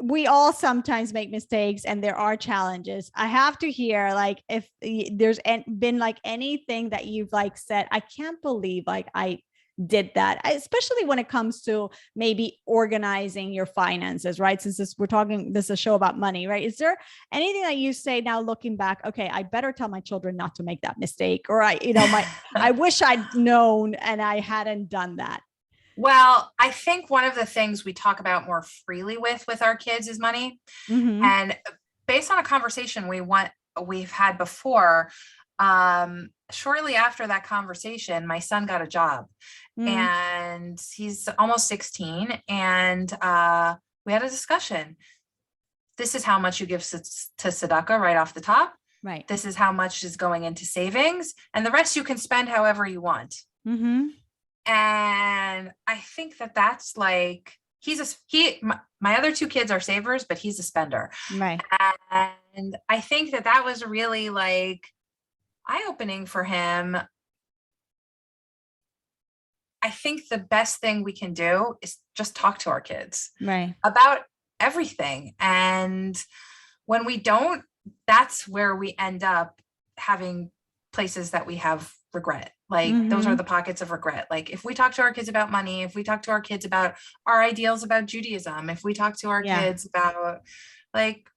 Speaker 1: we all sometimes make mistakes and there are challenges. I have to hear like, if there's been like anything that you've like said, I can't believe like I did that, especially when it comes to maybe organizing your finances, right? Since this is a show about money, right? Is there anything that you say now looking back, okay, I better tell my children not to make that mistake, or I wish I'd known and I hadn't done that?
Speaker 2: Well, I think one of the things we talk about more freely with our kids is money. And based on a conversation we've had before, shortly after that conversation, my son got a job and he's almost 16. And we had a discussion. This is how much you give to tzedakah right off the top.
Speaker 1: Right.
Speaker 2: This is how much is going into savings, and the rest you can spend however you want. And I think that's like, my other two kids are savers, but he's a spender.
Speaker 1: Right.
Speaker 2: And I think that was really like eye-opening for him. I think the best thing we can do is just talk to our kids about everything. And when we don't, that's where we end up having places that we have regret. Like those are the pockets of regret. Like if we talk to our kids about money, if we talk to our kids about our ideals about Judaism, if we talk to our kids about like,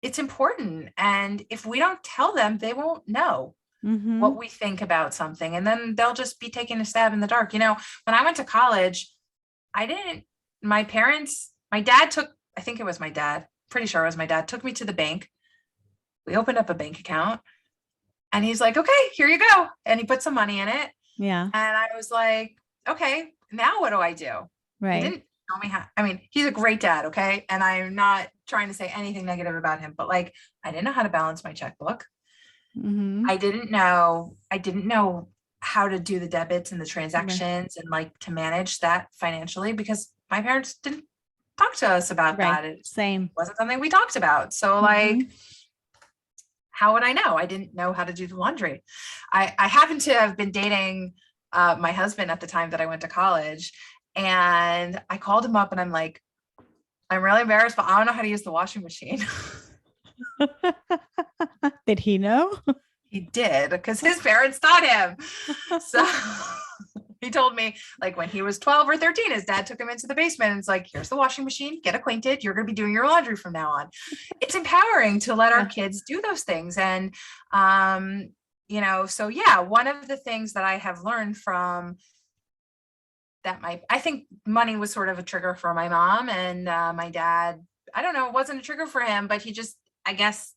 Speaker 2: it's important. And if we don't tell them, they won't know what we think about something. And then they'll just be taking a stab in the dark. You know, when I went to college, my dad took, I think it was my dad, pretty sure it was my dad, took me to the bank. We opened up a bank account and he's like, okay, here you go. And he put some money in it.
Speaker 1: Yeah.
Speaker 2: And I was like, okay, now what do I do?
Speaker 1: Right.
Speaker 2: He didn't tell me how. I mean, he's a great dad. Okay. And I'm not trying to say anything negative about him, but like, I didn't know how to balance my checkbook. I didn't know how to do the debits and the transactions and like to manage that financially because my parents didn't talk to us about that. It wasn't something we talked about. So like, how would I know? I didn't know how to do the laundry. I happened to have been dating my husband at the time that I went to college, and I called him up and I'm like, I'm really embarrassed, but I don't know how to use the washing machine.
Speaker 1: Did he know?
Speaker 2: He did, because his parents taught him. So he told me like when he was 12 or 13, his dad took him into the basement and it's like, here's the washing machine, get acquainted. You're going to be doing your laundry from now on. It's empowering to let our kids do those things. And, you know, so yeah, one of the things that I have learned from that, I think money was sort of a trigger for my mom, and my dad, I don't know, it wasn't a trigger for him, but he just, I guess,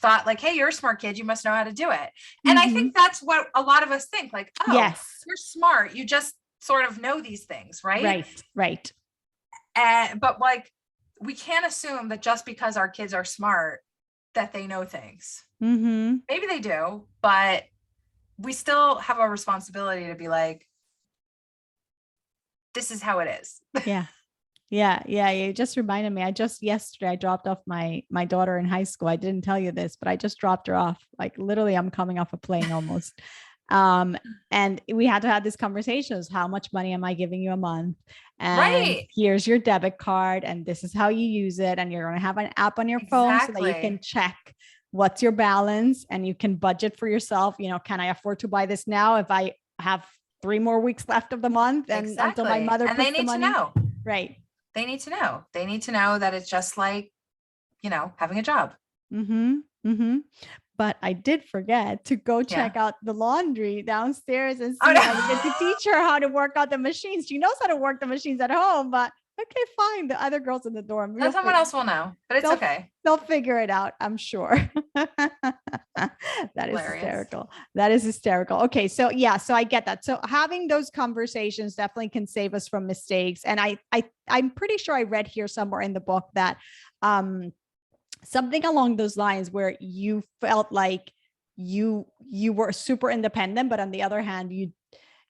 Speaker 2: thought like, hey, you're a smart kid, you must know how to do it. And I think that's what a lot of us think, like, oh, yes, you're smart, you just sort of know these things, right?
Speaker 1: Right.
Speaker 2: But like, we can't assume that just because our kids are smart that they know things. Maybe they do, but we still have a responsibility to be like, this is how it is.
Speaker 1: Yeah, yeah, you just reminded me. I just yesterday I dropped off my daughter in high school. I didn't tell you this, but I just dropped her off. Like literally, I'm coming off a plane almost. Um, and we had to have this conversation: is how much money am I giving you a month? And
Speaker 2: Right.
Speaker 1: here's your debit card, and this is how you use it. And you're gonna have an app on your phone so that you can
Speaker 2: Exactly.
Speaker 1: check what's your balance and you can budget for yourself. Can I afford to buy this now if I have 3 more weeks left of the month and until my
Speaker 2: Exactly.
Speaker 1: mother
Speaker 2: And they
Speaker 1: puts the
Speaker 2: need to
Speaker 1: money?
Speaker 2: know.
Speaker 1: Right.
Speaker 2: They need to know. They need to know that it's just like, having a job.
Speaker 1: Mm-hmm. Mm-hmm. But I did forget to go
Speaker 2: Yeah.
Speaker 1: check out the laundry downstairs and
Speaker 2: Oh
Speaker 1: see if I needed to
Speaker 2: no.
Speaker 1: teach her how to work out the machines. She knows how to work the machines at home, but okay, fine. The other girls in the dorm,
Speaker 2: Then someone else will know, but it's
Speaker 1: they'll
Speaker 2: okay.
Speaker 1: they'll figure it out, I'm sure. That is
Speaker 2: Hilarious.
Speaker 1: hysterical. That is hysterical. Okay, so yeah, so I get that. So having those conversations definitely can save us from mistakes. And I'm pretty sure I read here somewhere in the book that um something along those lines where you felt like you were super independent, but on the other hand,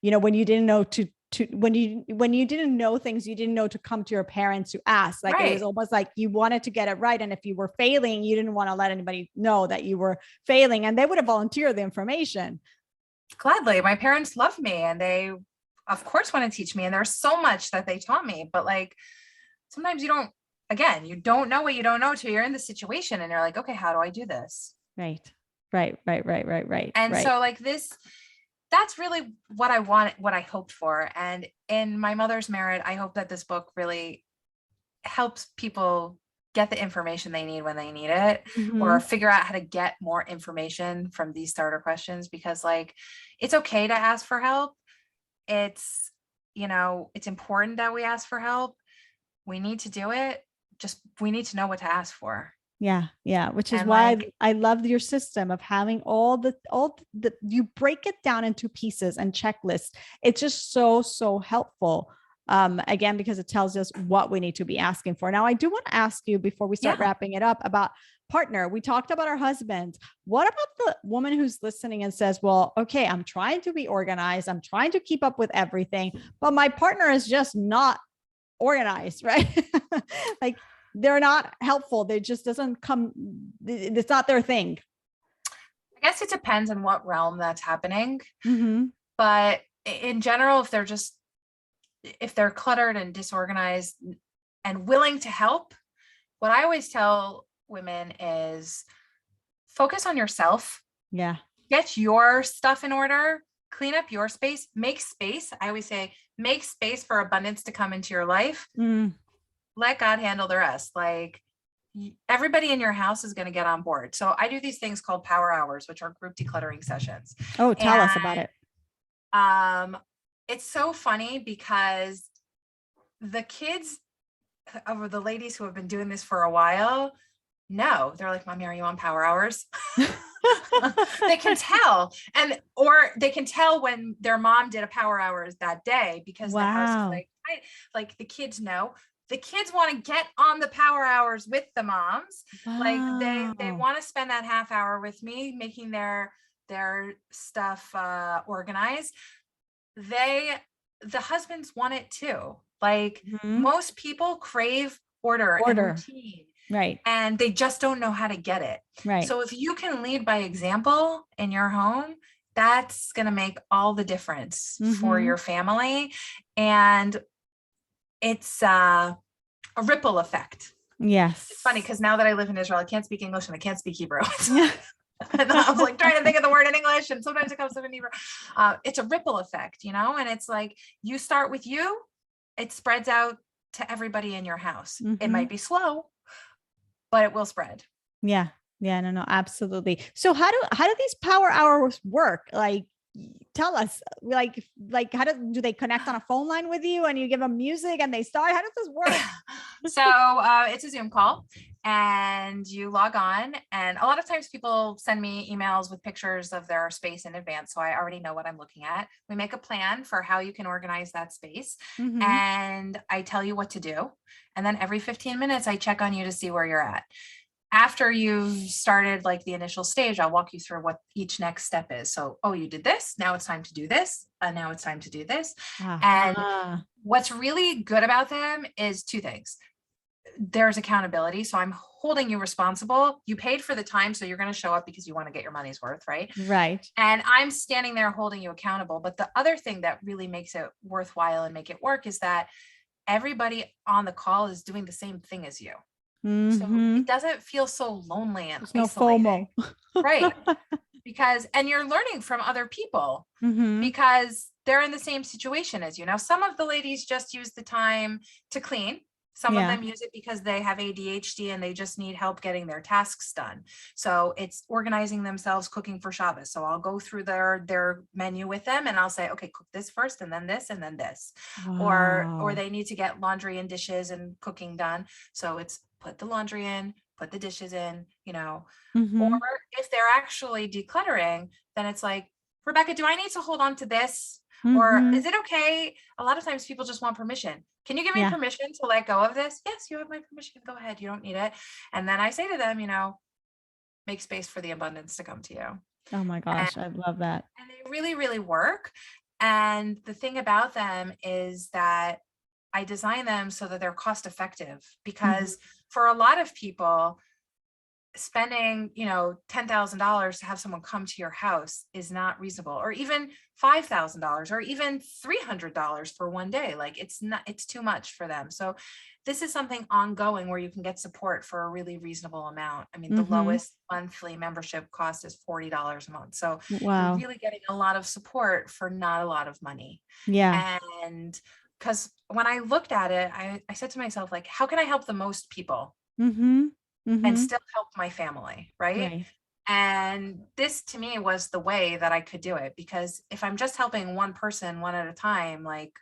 Speaker 1: when you didn't know to when you didn't know things, you didn't know to come to your parents to ask. Like it was
Speaker 2: Right.
Speaker 1: almost like you wanted to get it right, and if you were failing, you didn't want to let anybody know that you were failing, and they would have volunteered the information.
Speaker 2: Gladly. My parents love me and they, of course, want to teach me. And there's so much that they taught me, but like sometimes you don't know what you don't know till you're in the situation and you're like, okay, how do I do this?
Speaker 1: Right, right,
Speaker 2: And
Speaker 1: right.
Speaker 2: so like that's really what I want, what I hoped for. And in my mother's merit, I hope that this book really helps people get the information they need when they need it, or
Speaker 1: Mm-hmm.
Speaker 2: figure out how to get more information from these starter questions, because like it's okay to ask for help. It's, it's important that we ask for help. We need to do it. Just we need to know what to ask for.
Speaker 1: Yeah, yeah, which is
Speaker 2: And
Speaker 1: why
Speaker 2: like,
Speaker 1: I love your system of having all the you break it down into pieces and checklists. It's just so helpful. Again, because it tells us what we need to be asking for. Now, I do want to ask you before we start
Speaker 2: yeah,
Speaker 1: wrapping it up about partner. We talked about our husbands. What about the woman who's listening and says, well, okay, I'm trying to be organized. I'm trying to keep up with everything, but my partner is just not organized, right? Like they're not helpful. They just doesn't come, it's not their thing.
Speaker 2: I guess it depends on what realm that's happening.
Speaker 1: Mm-hmm.
Speaker 2: But in general, if they're cluttered and disorganized and willing to help, what I always tell women is focus on yourself,
Speaker 1: Yeah.
Speaker 2: get your stuff in order, clean up your space, make space. I always say, make space for abundance to come into your life.
Speaker 1: Mm.
Speaker 2: Let God handle the rest. Like everybody in your house is going to get on board. So I do these things called power hours, which are group decluttering sessions.
Speaker 1: Oh, tell us about
Speaker 2: And
Speaker 1: it.
Speaker 2: it's so funny because the kids over the ladies who have been doing this for a while, no, they're like, Mommy, are you on power hours? They can tell. Or they can tell when their mom did a power hours that day, because the house is
Speaker 1: Wow.
Speaker 2: like the kids know. The kids want to get on the power hours with the moms. Like they
Speaker 1: Wow.
Speaker 2: want to spend that half hour with me, making their stuff organized. The husbands want it too. Like
Speaker 1: Mm-hmm.
Speaker 2: most people crave order and
Speaker 1: Order.
Speaker 2: routine,
Speaker 1: Right.
Speaker 2: and they just don't know how to get it.
Speaker 1: Right.
Speaker 2: So if you can lead by example in your home, that's going to make all the difference for
Speaker 1: Mm-hmm.
Speaker 2: your family. And it's a ripple effect. It's funny
Speaker 1: Yes.
Speaker 2: because now that I live in Israel, I can't speak English and I can't speak Hebrew. And I was like trying to think of the word in English, and sometimes it comes up in Hebrew. It's a ripple effect, and it's like you start with you, it spreads out to everybody in your house. It
Speaker 1: Mm-hmm.
Speaker 2: might be slow, but it will spread.
Speaker 1: Yeah. Yeah. No, absolutely. So how do these power hours work? Like, tell us, like how do they connect on a phone line with you and you give them music and they start? How does this work?
Speaker 2: So it's a Zoom call and you log on. And a lot of times people send me emails with pictures of their space in advance. So I already know what I'm looking at. We make a plan for how you can organize that space.
Speaker 1: Mm-hmm.
Speaker 2: And I tell you what to do. And then every 15 minutes, I check on you to see where you're at. after you've started like the initial stage, I'll walk you through what each next step is. So, oh, you did this. Now it's time to do this. And now it's time to do this. And what's really good about them is two things. There's accountability. So I'm holding you responsible. You paid for the time. So you're going to show up because you want to get your money's worth. Right.
Speaker 1: Right.
Speaker 2: And I'm standing there holding you accountable. But the other thing that really makes it worthwhile and make it work is that everybody on the call is doing the same thing as you. So it doesn't feel so lonely and
Speaker 1: no FOMO.
Speaker 2: Right. Because, and you're learning from other people because they're in the same situation as you. Now, some of the ladies just use the time to clean. Some of them use it because they have ADHD and they just need help getting their tasks done. So it's organizing themselves, cooking for Shabbos. So I'll go through their menu with them and I'll say, okay, cook this first and then this and then this.
Speaker 1: Wow.
Speaker 2: Or they need to get laundry and dishes and cooking done. So it's put the laundry in, put the dishes in, you know, or if they're actually decluttering, then it's like, Rebekah, do I need to hold on to this? Or is it okay? A lot of times people just want permission. Can you give me permission to let go of this? Yes, you have my permission. Go ahead. You don't need it. And then I say to them, you know, make space for the abundance to come to you.
Speaker 1: Oh my gosh, I love that.
Speaker 2: And they really, really work. And the thing about them is that I design them so that they're cost effective, because for a lot of people, spending, you know, $10,000 to have someone come to your house is not reasonable, or even $5,000 or even $300 for one day. Like it's too much for them. So this is something ongoing where you can get support for a really reasonable amount. I mean, the lowest monthly membership cost is $40 a month. So you're really getting a lot of support for not a lot of money.
Speaker 1: Yeah.
Speaker 2: And because when I looked at it, I said to myself, like, how can I help the most people? And still help my family, right? And this to me was the way that I could do it, because if I'm just helping one person one at a time, like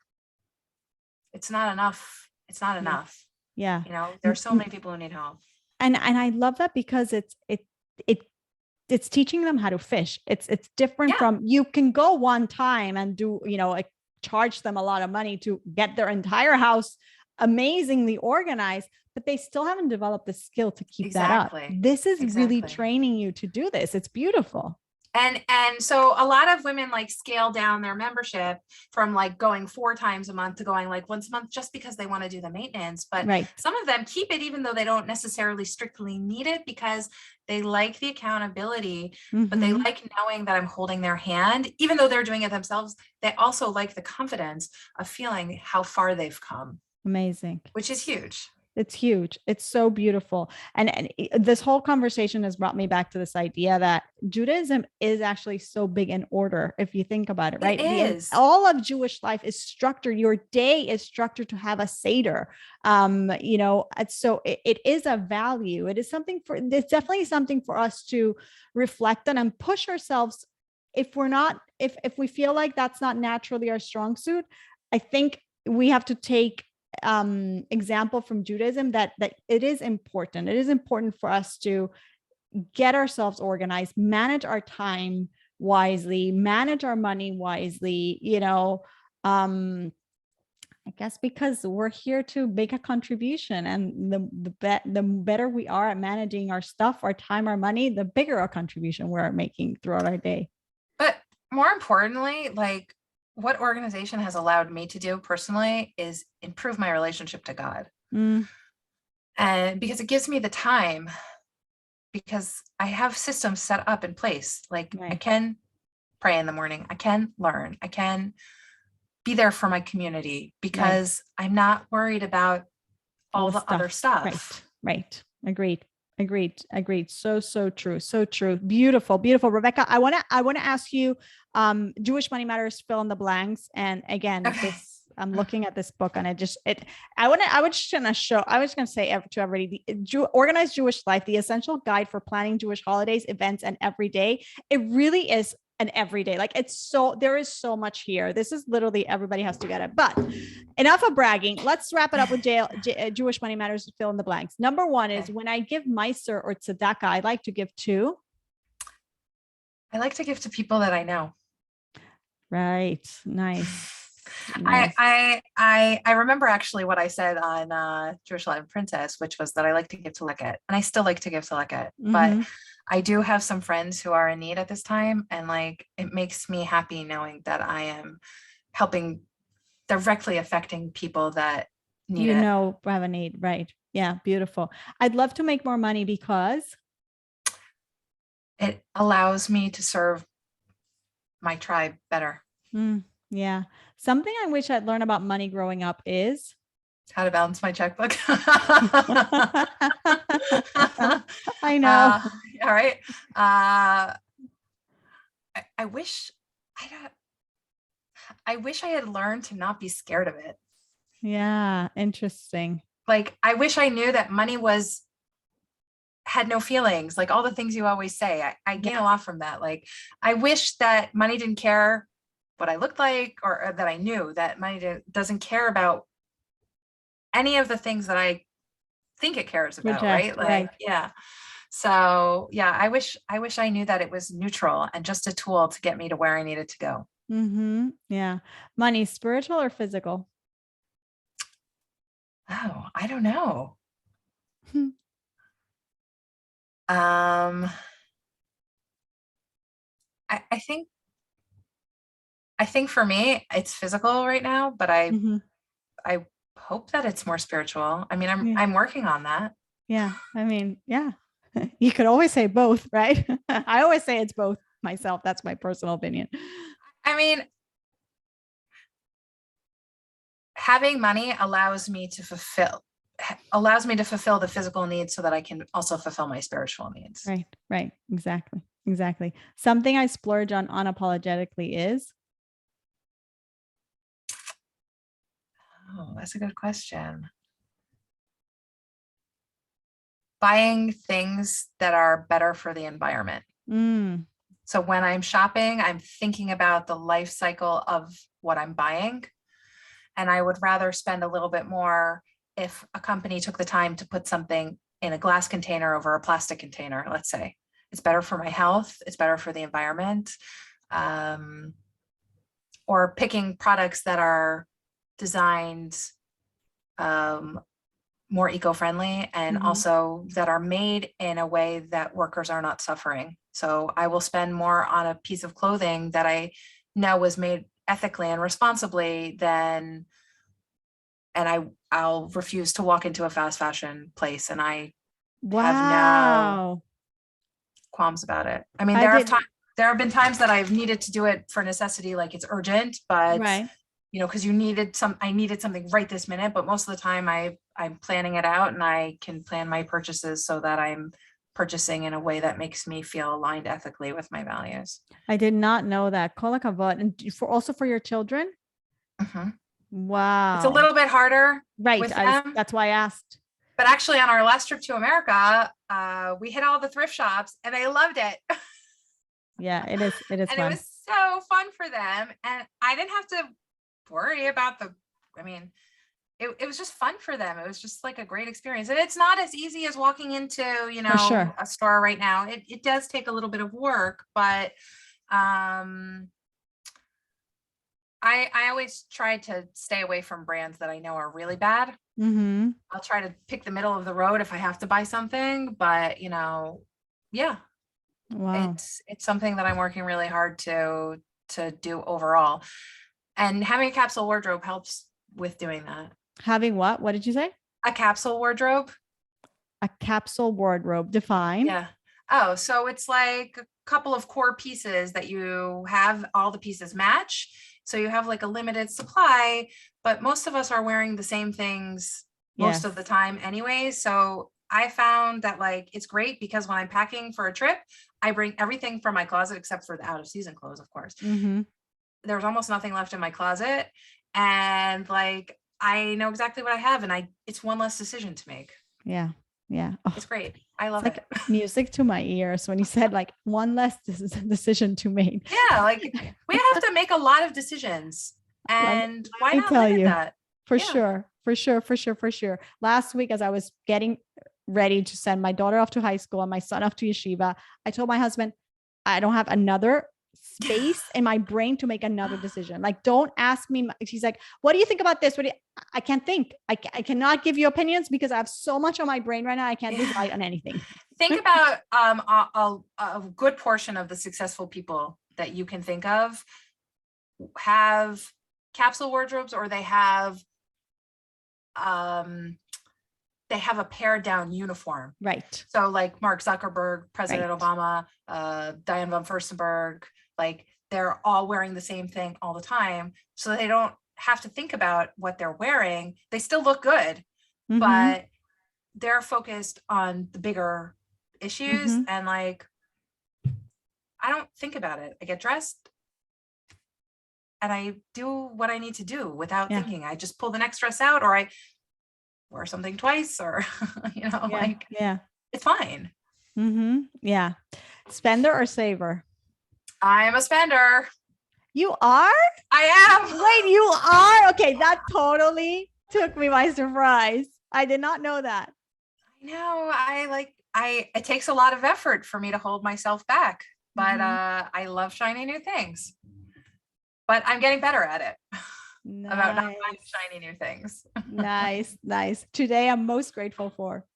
Speaker 2: it's not enough. It's not enough.
Speaker 1: Yeah.
Speaker 2: You know, there's so many people who need help.
Speaker 1: And I love that, because it's teaching them how to fish. It's different from, you can go one time and do, you know, like charge them a lot of money to get their entire house amazingly organized, but they still haven't developed the skill to keep that up. This is really training you to do this. It's beautiful.
Speaker 2: And so a lot of women like scale down their membership from like going 4 times a month to going like once a month, just because they want to do the maintenance. But some of them keep it even though they don't necessarily strictly need it, because they like the accountability, but they like knowing that I'm holding their hand, even though they're doing it themselves. They also like the confidence of feeling how far they've come.
Speaker 1: Amazing.
Speaker 2: Which is huge.
Speaker 1: It's huge. It's so beautiful. And this whole conversation has brought me back to this idea that Judaism is actually so big in order. If you think about it, right?
Speaker 2: It is.
Speaker 1: All of Jewish life is structured. Your day is structured to have a Seder. You know, so it is a value. It's definitely something for us to reflect on and push ourselves. If we feel like that's not naturally our strong suit, I think we have to take example from Judaism that it is important. It is important for us to get ourselves organized, manage our time wisely, manage our money wisely, you know, I guess because we're here to make a contribution, and the better we are at managing our stuff, our time, our money, the bigger our contribution we're making throughout our day.
Speaker 2: But more importantly, like, what organization has allowed me to do personally is improve my relationship to God. And because it gives me the time, because I have systems set up in place. Like I can pray in the morning. I can learn. I can be there for my community, because I'm not worried about all the other stuff.
Speaker 1: Right. Agreed. So true. So true. Beautiful. Rebekah, I want to ask you, Jewish Money Matters, fill in the blanks. And again, I'm looking at this book, and I was going to say to everybody, Organized Jewish Life, the essential guide for planning Jewish holidays, events, and everyday. It really is an everyday. Like there is so much here. This is literally, everybody has to get it. But enough of bragging. Let's wrap it up with Jewish Money Matters, fill in the blanks. Number one is, when I give Meiser or Tzedakah, I like to give to
Speaker 2: people that I know.
Speaker 1: Right. Nice. Nice.
Speaker 2: I remember actually what I said on Jewish Latin Princess, which was that I like to give to Licket, and I still like to give to Licket, but
Speaker 1: Mm-hmm.
Speaker 2: I do have some friends who are in need at this time, and like it makes me happy knowing that I am helping directly affecting people that need it.
Speaker 1: Have a need, right? Yeah, beautiful. I'd love to make more money because
Speaker 2: It allows me to serve my tribe better.
Speaker 1: yeah. Something I wish I'd learned about money growing up is
Speaker 2: How to balance my checkbook.
Speaker 1: I know.
Speaker 2: All right. I wish I wish I had learned to not be scared of it.
Speaker 1: Yeah, interesting.
Speaker 2: Like I wish I knew that money had no feelings, like all the things you always say. I gain a lot from that. Like I wish that money didn't care what I looked like, or that I knew that money doesn't care about any of the things that I think it cares about, right? Like,
Speaker 1: right.
Speaker 2: yeah. So yeah, I wish I knew that it was neutral and just a tool to get me to where I needed to go.
Speaker 1: Mm-hmm. Yeah. Money, spiritual or physical?
Speaker 2: Oh, I don't know. Um, I think for me it's physical right now, but
Speaker 1: Mhm.
Speaker 2: I hope that it's more spiritual. I mean,
Speaker 1: Yeah.
Speaker 2: I'm working on that.
Speaker 1: Yeah. I mean, yeah. You could always say both, right? I always say it's both myself. That's my personal opinion.
Speaker 2: I mean, having money allows me to fulfill the physical needs so that I can also fulfill my spiritual needs.
Speaker 1: Right. Right. Exactly. Exactly. Something I splurge on unapologetically is
Speaker 2: Oh, that's a good question. Buying things that are better for the environment. So when I'm shopping, I'm thinking about the life cycle of what I'm buying. And I would rather spend a little bit more if a company took the time to put something in a glass container over a plastic container, let's say. It's better for my health. It's better for the environment. Or picking products that are designed more eco-friendly and also that are made in a way that workers are not suffering. So I will spend more on a piece of clothing that I know was made ethically and responsibly than, and I'll refuse to walk into a fast fashion place, and I have no qualms about it. I mean, there have been times that I've needed to do it for necessity, like it's urgent, but
Speaker 1: right.
Speaker 2: you know, because I needed something right this minute, but most of the time I'm planning it out, and I can plan my purchases so that I'm purchasing in a way that makes me feel aligned ethically with my values.
Speaker 1: I did not know that. Kol hakavod. And also for your children? Wow.
Speaker 2: It's a little bit harder
Speaker 1: right.
Speaker 2: with them.
Speaker 1: That's why I asked.
Speaker 2: But actually on our last trip to America, we hit all the thrift shops and they loved it.
Speaker 1: Yeah, it is. It is
Speaker 2: and
Speaker 1: fun.
Speaker 2: It was so fun for them. And I didn't have to worry about it was just fun for them. It was just like a great experience. And it's not as easy as walking into, you know, a store right now. It does take a little bit of work, but I always try to stay away from brands that I know are really bad. I'll try to pick the middle of the road if I have to buy something, but you know, yeah. Wow. It's something that I'm working really hard to do overall. And having a capsule wardrobe helps with doing that. Having what? What did you say? A capsule wardrobe.
Speaker 1: A capsule wardrobe. Define.
Speaker 2: Yeah. Oh, so it's like a couple of core pieces that you have, all the pieces match. So you have like a limited supply, but most of us are wearing the same things most of the time anyway. So I found that like, it's great because when I'm packing for a trip, I bring everything from my closet except for the out of season clothes, of course. There's almost nothing left in my closet. And like, I know exactly what I have, and it's one less decision to make.
Speaker 1: Yeah. Yeah.
Speaker 2: Oh, it's great. I love it.
Speaker 1: Music to my ears when you said like one less decision to make.
Speaker 2: Yeah. Like we have to make a lot of decisions, and why not limit that?
Speaker 1: For sure. For sure. For sure. For sure. Last week, as I was getting ready to send my daughter off to high school and my son off to yeshiva, I told my husband, I don't have another space in my brain to make another decision. Like, don't ask me. She's like, what do you think about this? I can't think. I cannot give you opinions because I have so much on my brain right now. I can't decide on anything.
Speaker 2: Think about a good portion of the successful people that you can think of have capsule wardrobes, or they have a pared down uniform.
Speaker 1: Right.
Speaker 2: So like Mark Zuckerberg, President
Speaker 1: Right.
Speaker 2: Obama, Diane von Furstenberg, like they're all wearing the same thing all the time. So they don't have to think about what they're wearing. They still look good,
Speaker 1: Mm-hmm.
Speaker 2: but they're focused on the bigger issues.
Speaker 1: Mm-hmm.
Speaker 2: And like, I don't think about it. I get dressed and I do what I need to do without thinking. I just pull the next dress out, or I wear something twice, or, like, it's fine.
Speaker 1: Mm-hmm. Yeah. Spender or saver?
Speaker 2: I am a spender.
Speaker 1: You are?
Speaker 2: I am.
Speaker 1: Wait, you are? Okay. That totally took me by surprise. I did not know that.
Speaker 2: I know. It takes a lot of effort for me to hold myself back, but I love shiny new things. But I'm getting better at it.
Speaker 1: Nice.
Speaker 2: About not finding shiny new things.
Speaker 1: Nice. Today, I'm most grateful for.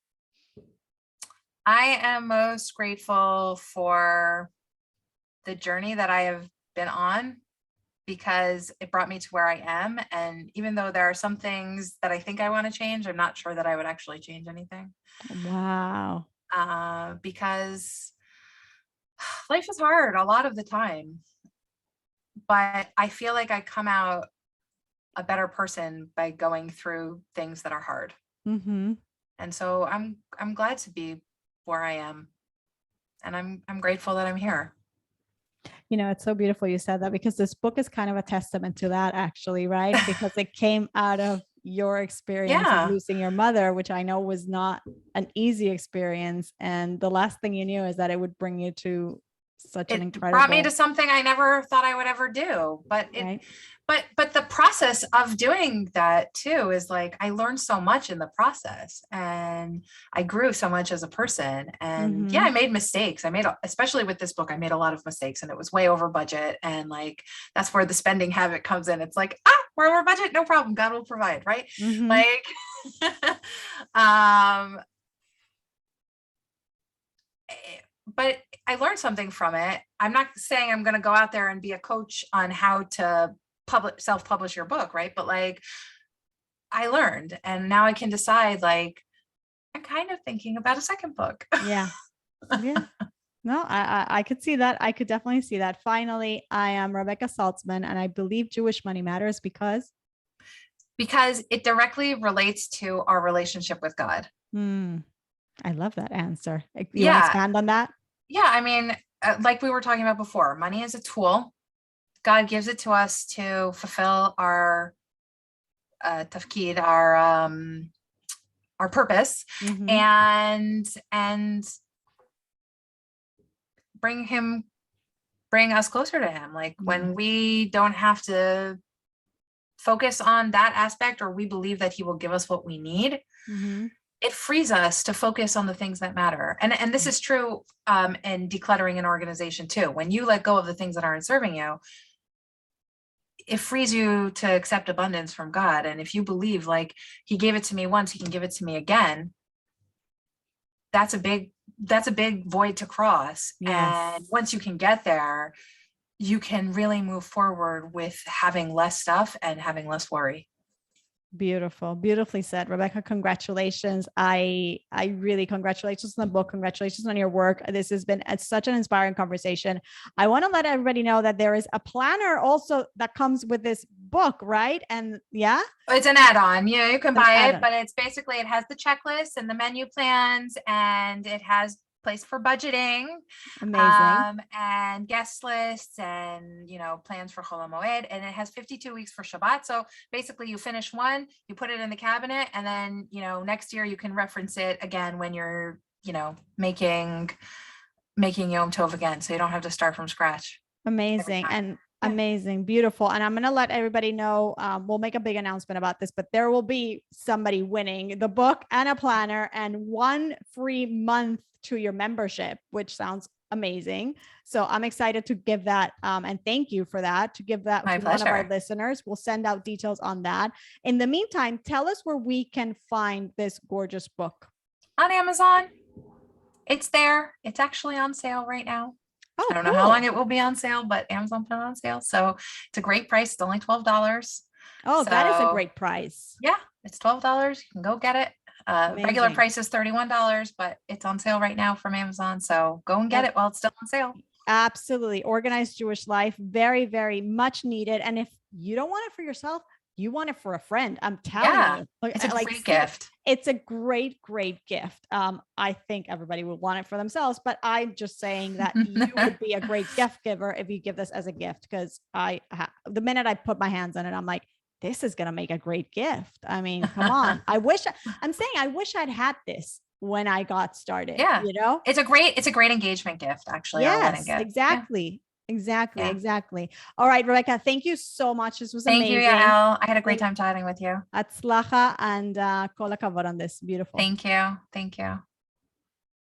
Speaker 2: I am most grateful for the journey that I have been on, because it brought me to where I am. And even though there are some things that I think I want to change, I'm not sure that I would actually change anything.
Speaker 1: Wow.
Speaker 2: Because life is hard a lot of the time. But I feel like I come out a better person by going through things that are hard.
Speaker 1: Mm-hmm.
Speaker 2: And so I'm glad to be where I am. And I'm grateful that I'm here.
Speaker 1: It's so beautiful you said that, because this book is kind of a testament to that, actually, right? Because it came out of your experience of losing your mother, which I know was not an easy experience. And the last thing you knew is that it would bring you to such an incredible.
Speaker 2: Brought me to something I never thought I would ever do. But but the process of doing that too is like, I learned so much in the process, and I grew so much as a person. And I made mistakes. Especially with this book, I made a lot of mistakes, and it was way over budget. And like, that's where the spending habit comes in. It's like, we're over budget, no problem. God will provide, right?
Speaker 1: Mm-hmm.
Speaker 2: Like, but I learned something from it. I'm not saying I'm going to go out there and be a coach on how to self-publish your book, right? But like, I learned, and now I can decide, like, I'm kind of thinking about a second book.
Speaker 1: Yeah. No, I could see that. I could definitely see that. Finally, I am Rebekah Saltzman, and I believe Jewish money matters because
Speaker 2: it directly relates to our relationship with God.
Speaker 1: I love that answer. You want to expand on that?
Speaker 2: Yeah. I mean, like we were talking about before, money is a tool. God gives it to us to fulfill our tafkid, our purpose, and bring us closer to him. Like when we don't have to focus on that aspect, or we believe that he will give us what we need, it frees us to focus on the things that matter. And this is true in decluttering an organization too. When you let go of the things that aren't serving you, it frees you to accept abundance from God. And if you believe, like, he gave it to me once, he can give it to me again, that's a big void to cross. Yes. And once you can get there, you can really move forward with having less stuff and having less worry.
Speaker 1: Beautiful. Beautifully said, Rebekah. Congratulations. I really congratulations on the book. Congratulations on your work. This has been such an inspiring conversation. I want to let everybody know that there is a planner also that comes with this book, right? And
Speaker 2: it's an add-on. You can buy it, but it's basically, it has the checklist and the menu plans, and it has place for budgeting,
Speaker 1: amazing,
Speaker 2: and guest lists, and plans for Chol HaMoed, and it has 52 weeks for Shabbat. So basically, you finish one, you put it in the cabinet, and then next year you can reference it again when you're making Yom Tov again, so you don't have to start from scratch.
Speaker 1: Amazing. And amazing, beautiful. And I'm going to let everybody know, we'll make a big announcement about this, but there will be somebody winning the book and a planner and one free month to your membership, which sounds amazing. So I'm excited to give that. And thank you for that, to give that
Speaker 2: My
Speaker 1: to one of our
Speaker 2: pleasure.
Speaker 1: listeners. We'll send out details on that. In the meantime, tell us where we can find this gorgeous book.
Speaker 2: On Amazon. It's there. It's actually on sale right now.
Speaker 1: Oh,
Speaker 2: I don't know how long it will be on sale, but Amazon put it on sale. So it's a great price. It's only $12.
Speaker 1: Oh, that is a great price.
Speaker 2: Yeah, it's $12. You can go get it. Regular
Speaker 1: Amazing.
Speaker 2: price is $31, but it's on sale right now from Amazon. So go and get it while it's still on sale.
Speaker 1: Absolutely. Organized Jewish Life. Very, very much needed. And if you don't want it for yourself, you want it for a friend. I'm telling you.
Speaker 2: It's a great gift.
Speaker 1: It's a great, great gift. I think everybody would want it for themselves, but I'm just saying that you would be a great gift giver if you give this as a gift, because the minute I put my hands on it, I'm like, this is going to make a great gift. I mean, come on. I wish I'd had this when I got started.
Speaker 2: Yeah.
Speaker 1: You know,
Speaker 2: it's a great engagement gift, actually.
Speaker 1: Yes, exactly. Yeah. Exactly. All right, Rebekah, thank you so much. This was amazing.
Speaker 2: Thank you, Yael. I had a great time chatting with you.
Speaker 1: Hatzlacha and kol hakavod on this. Beautiful.
Speaker 2: Thank you.